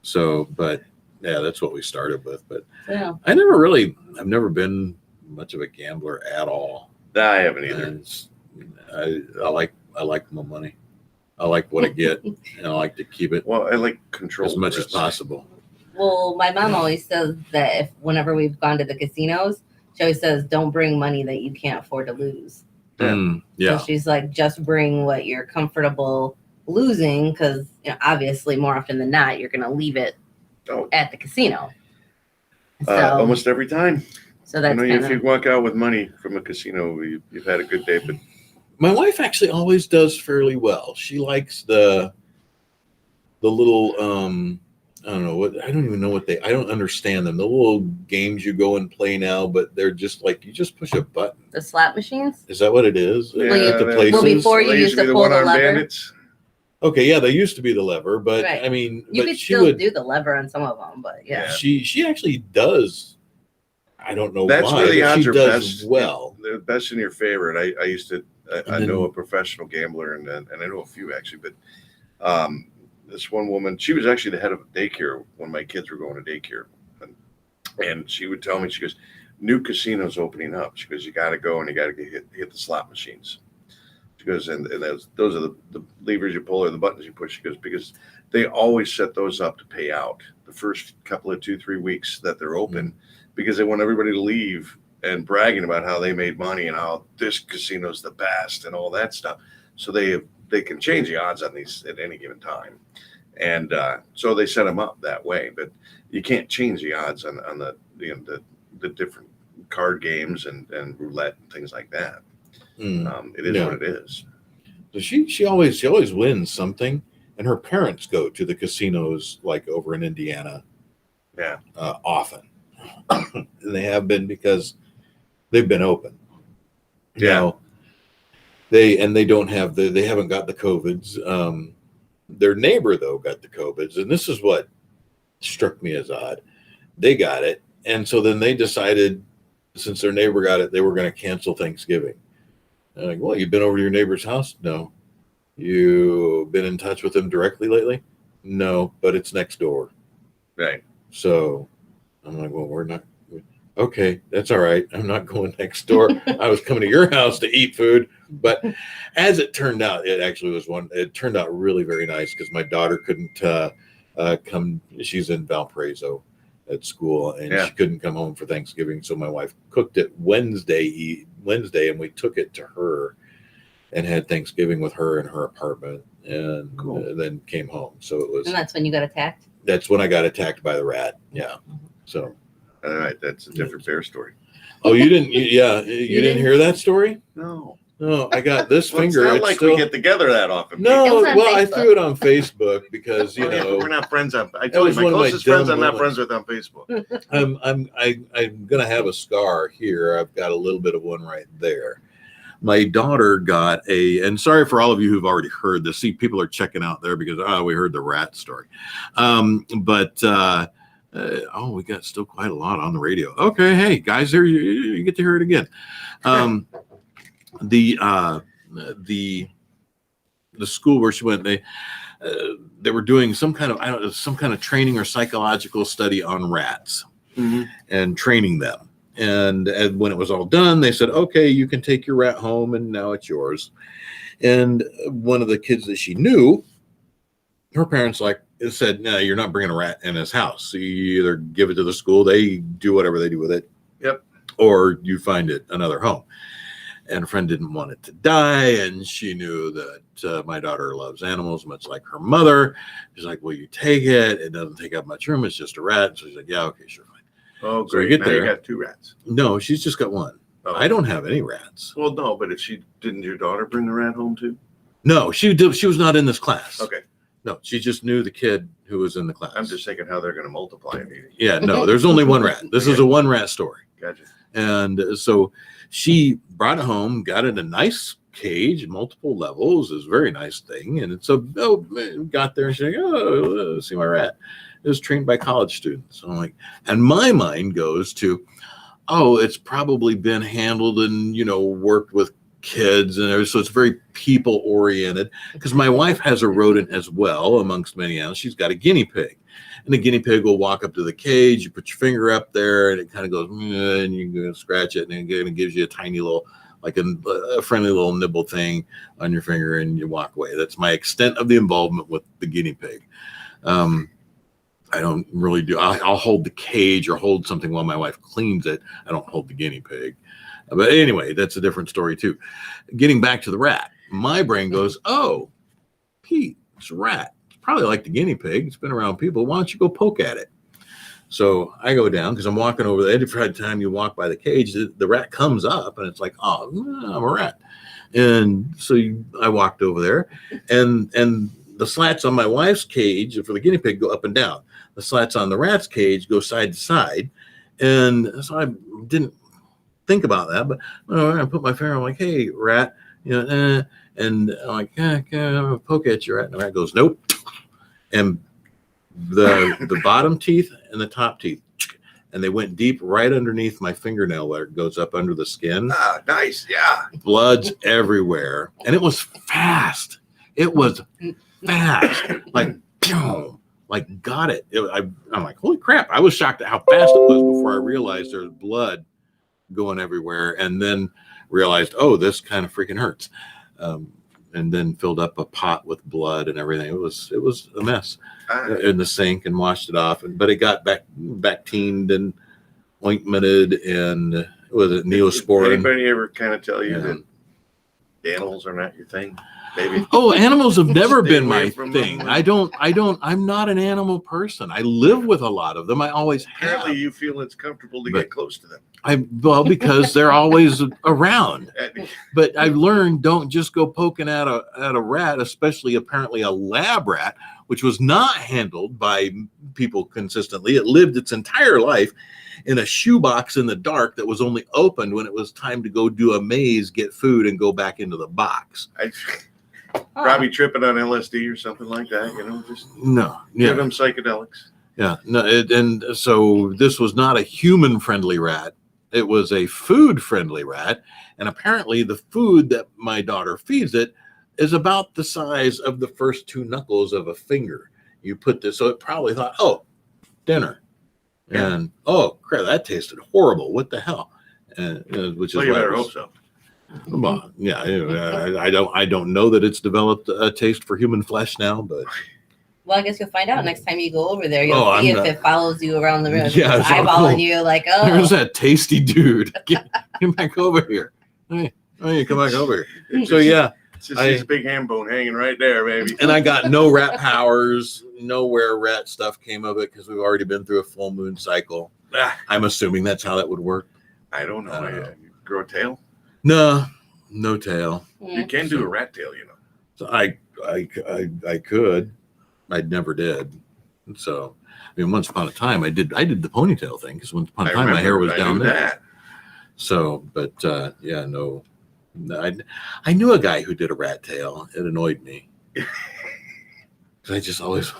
So, but yeah, that's what we started with. But yeah. I've never been much of a gambler at all. I haven't either. And I like my money. I like what I get, and I like to keep it Well, I like control as much risk. as possible. Well, my mom always says that whenever we've gone to the casinos, she always says, "Don't bring money that you can't afford to lose." Yeah. So she's like, just bring what you're comfortable losing, because obviously more often than not you're going to leave it at the casino. So, Almost every time. So that's if you walk out with money from a casino, you've had a good day. But my wife actually always does fairly well. She likes the little I don't even know I don't understand them. The little games you go and play now, but they're just like you just push a button. The slot machines? Is that what it is? Yeah, at the places? Before you used to pull the lever. Bandits. Okay, yeah, they used to be the lever, but right. I mean, you could still do the lever on some of them, but yeah. She actually does. I don't know That's why. where the odds she are does best. well. They're best in your favor. And I used to. I know a professional gambler, and I know a few actually, but this one woman, she was actually the head of daycare when my kids were going to daycare, and she would tell me, she goes, "New casinos opening up." She goes, "You got to go and you got to hit the slot machines." She goes, and those are the levers you pull or the buttons you push. She goes, because they always set those up to pay out the first couple of 2-3 weeks that they're open, because they want everybody to leave and bragging about how they made money and how this casino's the best and all that stuff. So they can change the odds on these at any given time. And so they set them up that way, but you can't change the odds on the different card games and roulette and things like that. It is what it is. So she always wins something, and her parents go to the casinos like over in Indiana. Yeah, often, and they have been because they've been open. Yeah, they don't have they haven't got the COVIDs. Their neighbor though got the COVIDs, and this is what struck me as odd. They got it, and so then they decided, since their neighbor got it, they were going to cancel Thanksgiving. I'm like, well, you've been over to your neighbor's house? No. You've been in touch with them directly lately? No, but it's next door. Right. So I'm like, well, we're not. Okay, that's all right. I'm not going next door. I was coming to your house to eat food. But as it turned out, it actually was it turned out really very nice, because my daughter couldn't come. She's in Valparaiso at school, and she couldn't come home for Thanksgiving. So my wife cooked it Wednesday, and we took it to her and had Thanksgiving with her in her apartment, and then came home. So it was. And that's when you got attacked? That's when I got attacked by the rat. Yeah. So. All right, that's a different bear story. Oh, you didn't? Yeah, you didn't hear that story? No. No, I got this Well, finger. it's not It's like still... we get together that often. No, It was on well, I Facebook. threw it on Facebook because Oh, yeah, but we're not friends on. I That told you was my one of my closest friends dumb I'm not moments. friends with on Facebook. I'm gonna have a scar here. I've got a little bit of one right there. My daughter got and sorry for all of you who've already heard this. See, people are checking out there because we heard the rat story. We got still quite a lot on the radio. Okay, hey guys, here you get to hear it again. The school where she went, they were doing some kind of training or psychological study on rats and training them. And when it was all done, they said, okay, you can take your rat home and now it's yours. And one of the kids that she knew, her parents said, no, you're not bringing a rat in his house. So you either give it to the school, they do whatever they do with it. Yep. Or you find it another home. And a friend didn't want it to die. And she knew that my daughter loves animals, much like her mother. She's like, well, you take it. It doesn't take up much room. It's just a rat. So she's like, yeah, okay, sure, fine. Oh, So we great. get Now there. you got 2 rats. No, she's just got one. Oh. I don't have any rats. Well, no, but if she didn't, your daughter bring the rat home too? No, she was not in this class. Okay. No, she just knew the kid who was in the class. I'm just thinking how they're going to multiply immediately. Yeah, no, there's only one rat. This is a one rat story. Gotcha. And so she brought it home, got it in a nice cage, multiple levels. It was a very nice thing. And so got there and she's like, oh, see my rat. It was trained by college students. I'm like, and my mind goes to, oh, it's probably been handled and, worked with kids. And so it's very people oriented because my wife has a rodent as well, amongst many animals. She's got a guinea pig. And the guinea pig will walk up to the cage. You put your finger up there, and it kind of goes, and you can scratch it, and it gives you a tiny little, like a friendly little nibble thing on your finger, and you walk away. That's my extent of the involvement with the guinea pig. I don't really do. I'll hold the cage or hold something while my wife cleans it. I don't hold the guinea pig. But anyway, that's a different story too. Getting back to the rat, my brain goes, oh, Pete, it's a rat. Probably like the guinea pig. It's been around people. Why don't you go poke at it? So I go down because I'm walking over there. Every time you walk by the cage, the rat comes up and it's like, oh, I'm a rat. And so I walked over there and the slats on my wife's cage for the guinea pig go up and down. The slats on the rat's cage go side to side. And so I didn't think about that, but I put my finger, I'm like, hey, rat, and I'm like, I'm gonna poke at you, rat. And the rat goes, nope. And the bottom teeth and the top teeth, and they went deep right underneath my fingernail where it goes up under the skin. Ah, nice. Yeah. Blood's everywhere. And it was fast. It was fast. Like, pew, like got it. I'm like, holy crap. I was shocked at how fast it was before I realized there was blood going everywhere, and then realized, oh, this kind of freaking hurts. And then filled up a pot with blood and everything. It was a mess in the sink and washed it off. But it got bactined and ointmented and was it Neosporin. Anybody ever kind of tell you that animals are not your thing? Maybe. Oh, animals have never been my from thing. them. I'm not an animal person. I live with a lot of them. I always have. Apparently you feel it's comfortable to get close to them. Because they're always around. But I've learned don't just go poking at a rat, especially apparently a lab rat, which was not handled by people consistently. It lived its entire life in a shoebox in the dark that was only opened when it was time to go do a maze, get food, and go back into the box. Probably tripping on LSD or something like that, just give them psychedelics. Yeah, no, and so this was not a human-friendly rat. It was a food-friendly rat, and apparently the food that my daughter feeds it is about the size of the first 2 knuckles of a finger. You put this, so it probably thought, oh, dinner, and oh crap, that tasted horrible. What the hell? Which is you better hope so. Well, yeah, I don't know that it's developed a taste for human flesh now, but. Well, I guess you'll find out next time you go over there. You'll see if it follows you around the room. Yeah, it's eyeballing you like, oh. There's that tasty dude. Get back over here. Hey, come back over here. So, yeah. It's just this big ham bone hanging right there, baby. And I got no rat powers, nowhere rat stuff came of it because we've already been through a full moon cycle. I'm assuming that's how that would work. I don't know. I don't know. You grow a tail? No tail. You can do a rat tail, you know. So I could. I never did. So I mean, once upon a time, I did the ponytail thing because once upon a time my hair was down there. That. So, but yeah, no. I knew a guy who did a rat tail. It annoyed me. I just always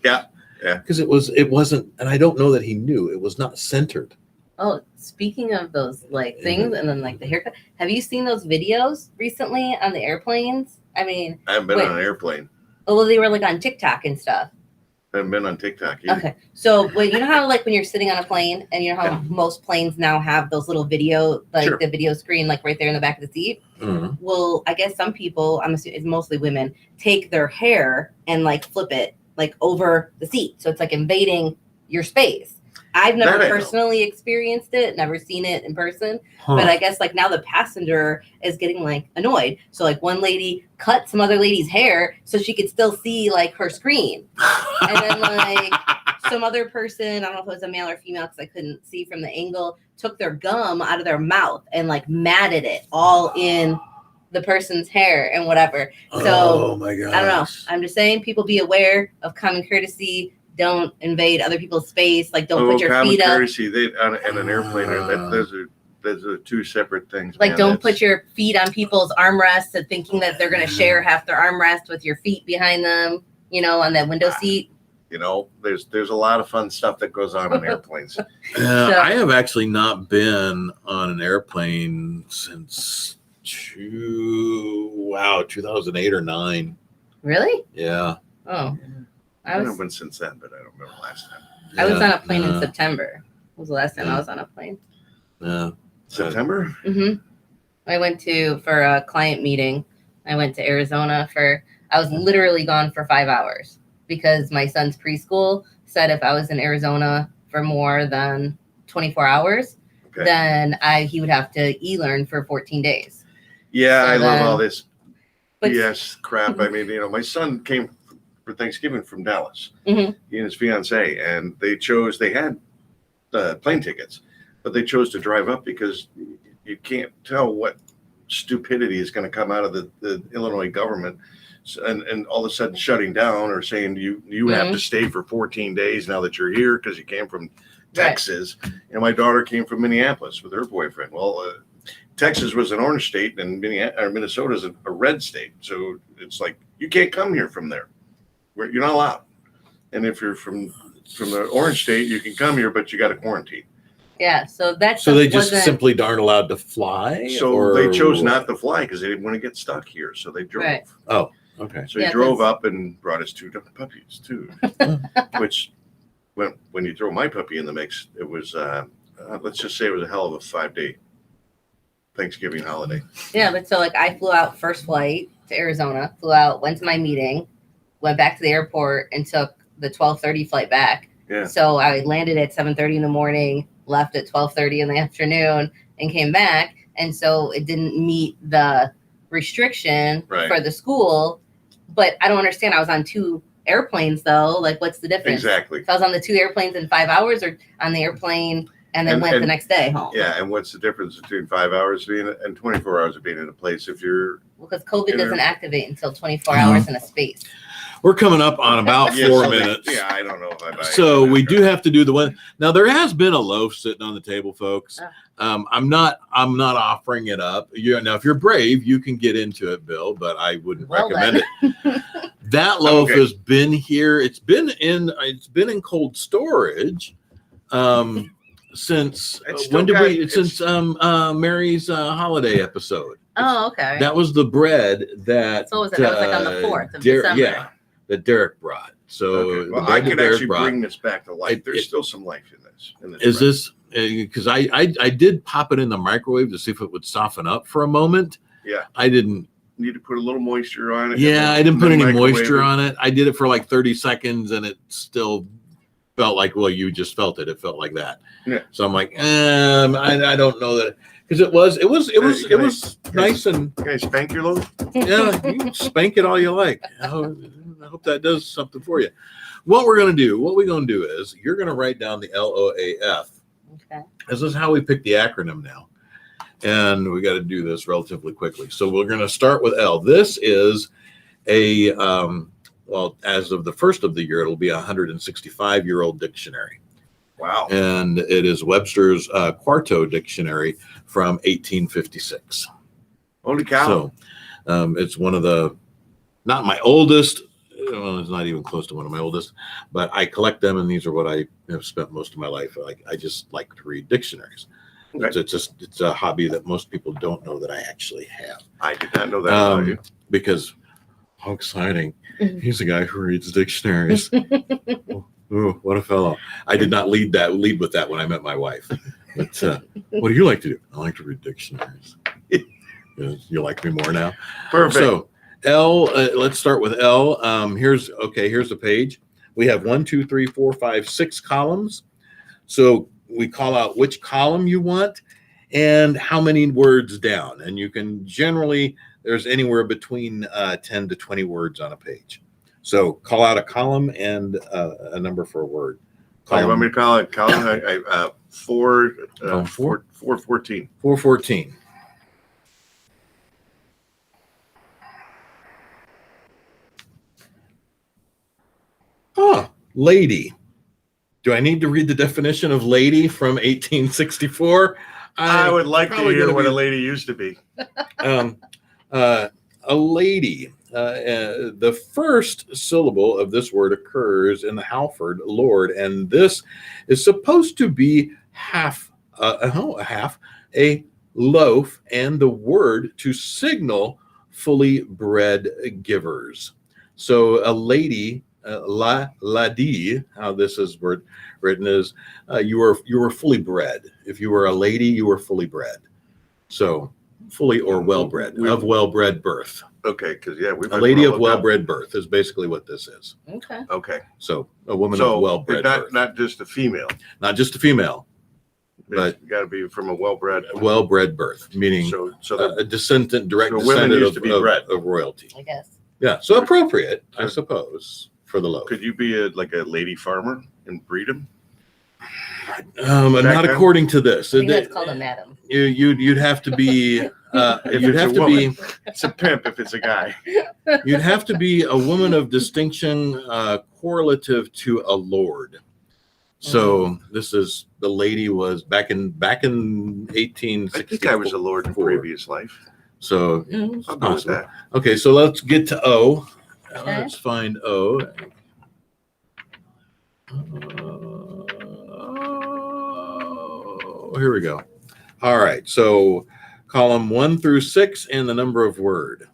Yeah. Because it wasn't, and I don't know that he knew it was not centered. Oh, speaking of those like things and then like the haircut, have you seen those videos recently on the airplanes? I mean, I haven't been on an airplane. Oh, well, they were like on TikTok and stuff. I haven't been on TikTok either. Okay, so you know how like when you're sitting on a plane and you know how most planes now have those little video, like the video screen, like right there in the back of the seat. Mm-hmm. Well, I guess some people, I'm assuming it's mostly women, take their hair and like flip it like over the seat, so it's like invading your space. I've never personally experienced it, never seen it in person, but I guess like now the passenger is getting like annoyed. So like one lady cut some other lady's hair so she could still see like her screen. And then like some other person, I don't know if it was a male or female because I couldn't see from the angle, took their gum out of their mouth and like matted it all in the person's hair and whatever. So oh my God. I don't know. I'm just saying people be aware of common courtesy. Don't invade other people's space. Like, don't put your feet up. Courtesy, on an airplane, those are two separate things. Like, don't put your feet on people's armrests and thinking that they're going to share half their armrest with your feet behind them, you know, on that window seat. You know, there's a lot of fun stuff that goes on airplanes. I have actually not been on an airplane since 2008 or 9. Really? Yeah. Oh. I haven't been since then, but I don't remember last time. I was on a plane in September. What was the last time I was on a plane? Yeah. September? Mm-hmm. I went for a client meeting. I went to Arizona I was literally gone for 5 hours because my son's preschool said if I was in Arizona for more than 24 hours, then he would have to e-learn for 14 days. Yeah, so I love all this BS crap. I mean, you know, my son came for Thanksgiving from Dallas, he and his fiance, and they had plane tickets, but they chose to drive up because you can't tell what stupidity is going to come out of the Illinois government, and all of a sudden shutting down or saying you have to stay for 14 days now that you're here because you came from Texas. And my daughter came from Minneapolis with her boyfriend. Well, Texas was an orange state and Minnesota is a red state, so it's like you can't come here from there. You're not allowed. And if you're from the orange state, you can come here, but you got to quarantine. Yeah, so they just simply aren't allowed to fly. So they chose not to fly because they didn't want to get stuck here. So they drove. Right. Oh, okay. So he drove up and brought his 2 puppies too. Which, when you throw my puppy in the mix, it was let's just say it was a hell of a 5-day Thanksgiving holiday. Yeah, but so like I flew out first flight to Arizona, went to my meeting, went back to the airport and took the 12:30 flight back. Yeah. So I landed at 7:30 in the morning, left at 12:30 in the afternoon, and came back. And so it didn't meet the restriction for the school. But I don't understand. I was on 2 airplanes though. Like, what's the difference? Exactly. If I was on the 2 airplanes in 5 hours, or on the airplane and then went the next day home. Yeah, and what's the difference between 5 hours being and 24 hours of being in a place if you're? Because COVID doesn't activate until 24 hours in a space. We're coming up on about 4 minutes. Yeah, I don't know if I buy so we do have to do the one. Now there has been a loaf sitting on the table, folks. I'm not offering it up. Now if you're brave, you can get into it, Bill, but I wouldn't recommend it. That loaf has been here. It's been in cold storage since since Mary's holiday episode. Oh, okay. That was the bread that. So was it? That was like on the 4th of December. Yeah, that Derek brought. So well, I can actually bring this back to life. There's still some life in this. Is this because I did pop it in the microwave to see if it would soften up for a moment. Yeah, I didn't. Need to put a little moisture on it. Yeah, I didn't put any moisture on it. I did it for like 30 seconds, and it still felt like, well, you just felt it. It felt like that. Yeah. So I'm like, I don't know that. Because it was nice and. Can I spank your loaf? Yeah, you can spank it all you like. I hope that does something for you. what we're going to do is you're going to write down the LOAF. Okay. This is how we pick the acronym now. And we got to do this relatively quickly. So we're going to start with L. This is a, well, as of the first of the year, it'll be a 165-year-old dictionary. Wow. And it is Webster's Quarto Dictionary from 1856. Holy cow. So it's one of the, not my oldest, well, it's not even close to one of my oldest, but I collect them, and these are what I have spent most of my life. I just like to read dictionaries. Okay. It's a hobby that most people don't know that I actually have. I did not know that about you. Because how exciting. He's a guy who reads dictionaries. Oh, what a fellow. I did not lead with that when I met my wife. But what do you like to do? I like to read dictionaries. You like me more now? Perfect. So L, let's start with L. Here's the page. We have 1, 2, 3, 4, 5, 6 columns. So we call out which column you want and how many words down. And you can generally, there's anywhere between 10 to 20 words on a page. So call out a column and a number for a word. You want me to call it column? 414. 414. Lady. Do I need to read the definition of lady from 1864? I would like to hear what a lady used to be. A lady. The first syllable of this word occurs in the Halford Lord, and this is supposed to be half a loaf, and the word to signal fully bred givers. So a lady, ladi, how this is written is you were fully bred. If you were a lady, you were fully bred. So fully or well-bred, of well-bred birth. Okay, because a lady of well-bred birth is basically what this is. Okay. So a woman of well-bred birth. Not just a female. Not just a female. But got to be from a well-bred birth, meaning a descendant, direct descendant of royalty. I guess. Yeah, so appropriate, I suppose, for the loaf. Could you be like a lady farmer and breed them? Not according to this. I think that's called a madam. You'd have to be. You'd have to be. It's a pimp if it's a guy. You'd have to be a woman of distinction, correlative to a lord. So this is the lady was back in 1864. I think I was a lord in previous life. So I'll go with that. Okay, so let's get to O. Okay. Let's find O. Here we go. All right, so column 1 through 6 and the number of word.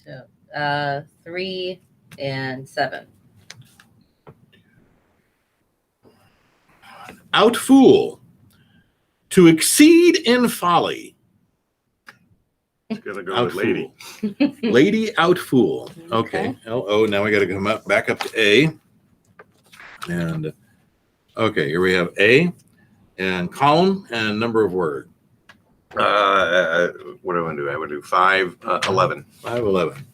So 3 and 7. Outfool. To exceed in folly. It's gonna go with lady. Lady outfool. Okay. L-O. Now we got to come back up to A. And okay, here we have A and column and number of word. What do I want to do? I would do 5, 11. 5, 11.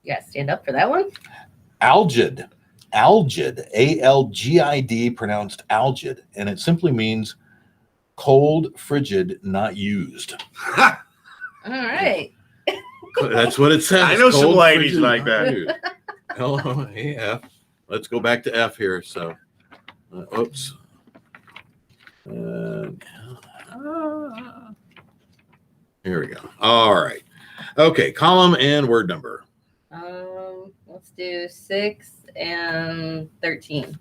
Yeah, stand up for that one. Algid. Algid. A-L-G-I-D, pronounced algid. And it simply means cold, frigid, not used. All right. That's what it says. I know cold, some ladies frigid, like that. L-O-A-F. Let's go back to F here. So, oops. Here we go. All right. Okay, column and word number. Let's do 6 and 13.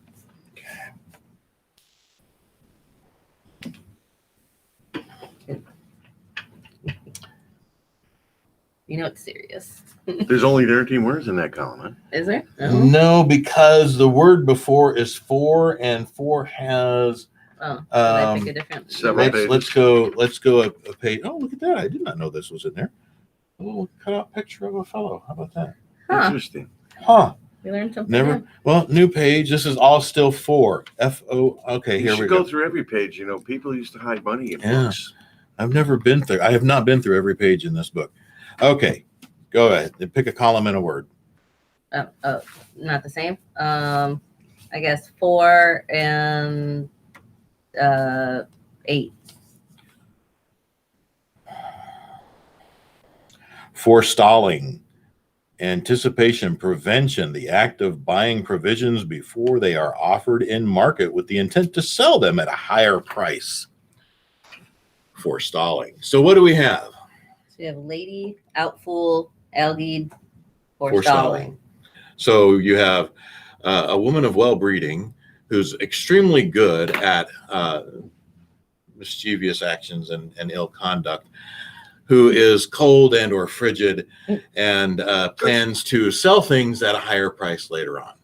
You know it's serious. There's only 13 words in that column, huh? Is there? No, because the word before is 4, and 4 has. I pick a different. Let's go a page. Oh, look at that! I did not know this was in there. A little cutout picture of a fellow. How about that? Huh. Interesting. Huh. We learned something. Never. Well, new page. This is all still 4. F-O. Okay, You here should we go go. through every page. You know, people used to hide money in Yeah. books. I've never been through. I have not been through every page in this book. Okay, go ahead. Pick a column and a word. Not the same. I guess 4 and 8. Forestalling, anticipation, prevention, the act of buying provisions before they are offered in market with the intent to sell them at a higher price. Forestalling. So what do we have? So we have lady, outfool, algae, Forestalling. forestalling. So you have a woman of well-breeding who's extremely good at mischievous actions and ill conduct, who is cold and or frigid and plans to sell things at a higher price later on.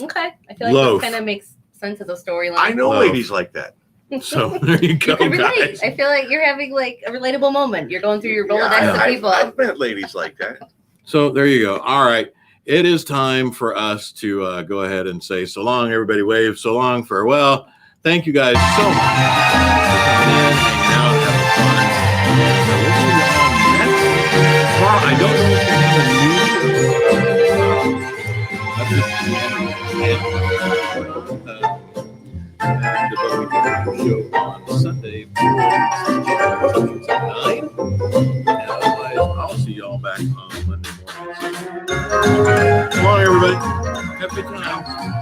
Okay. I feel like Loaf. this kind of makes sense as a storyline. I know Loaf. ladies like that. So there you go, You can relate. guys. I feel like you're having like a relatable moment. You're going through your Rolodex Yeah, of people. I've met ladies like that. So there you go. All right. It is time for us to go ahead and say so long. Everybody wave so long, farewell. Thank you guys so much for coming in, hanging out, having fun. And we'll see you on next week. Tomorrow, I don't know if we have a new but we do have a show on Sunday at 9. And otherwise, I'll see y'all back on Monday morning. Come on, everybody. Have a good time.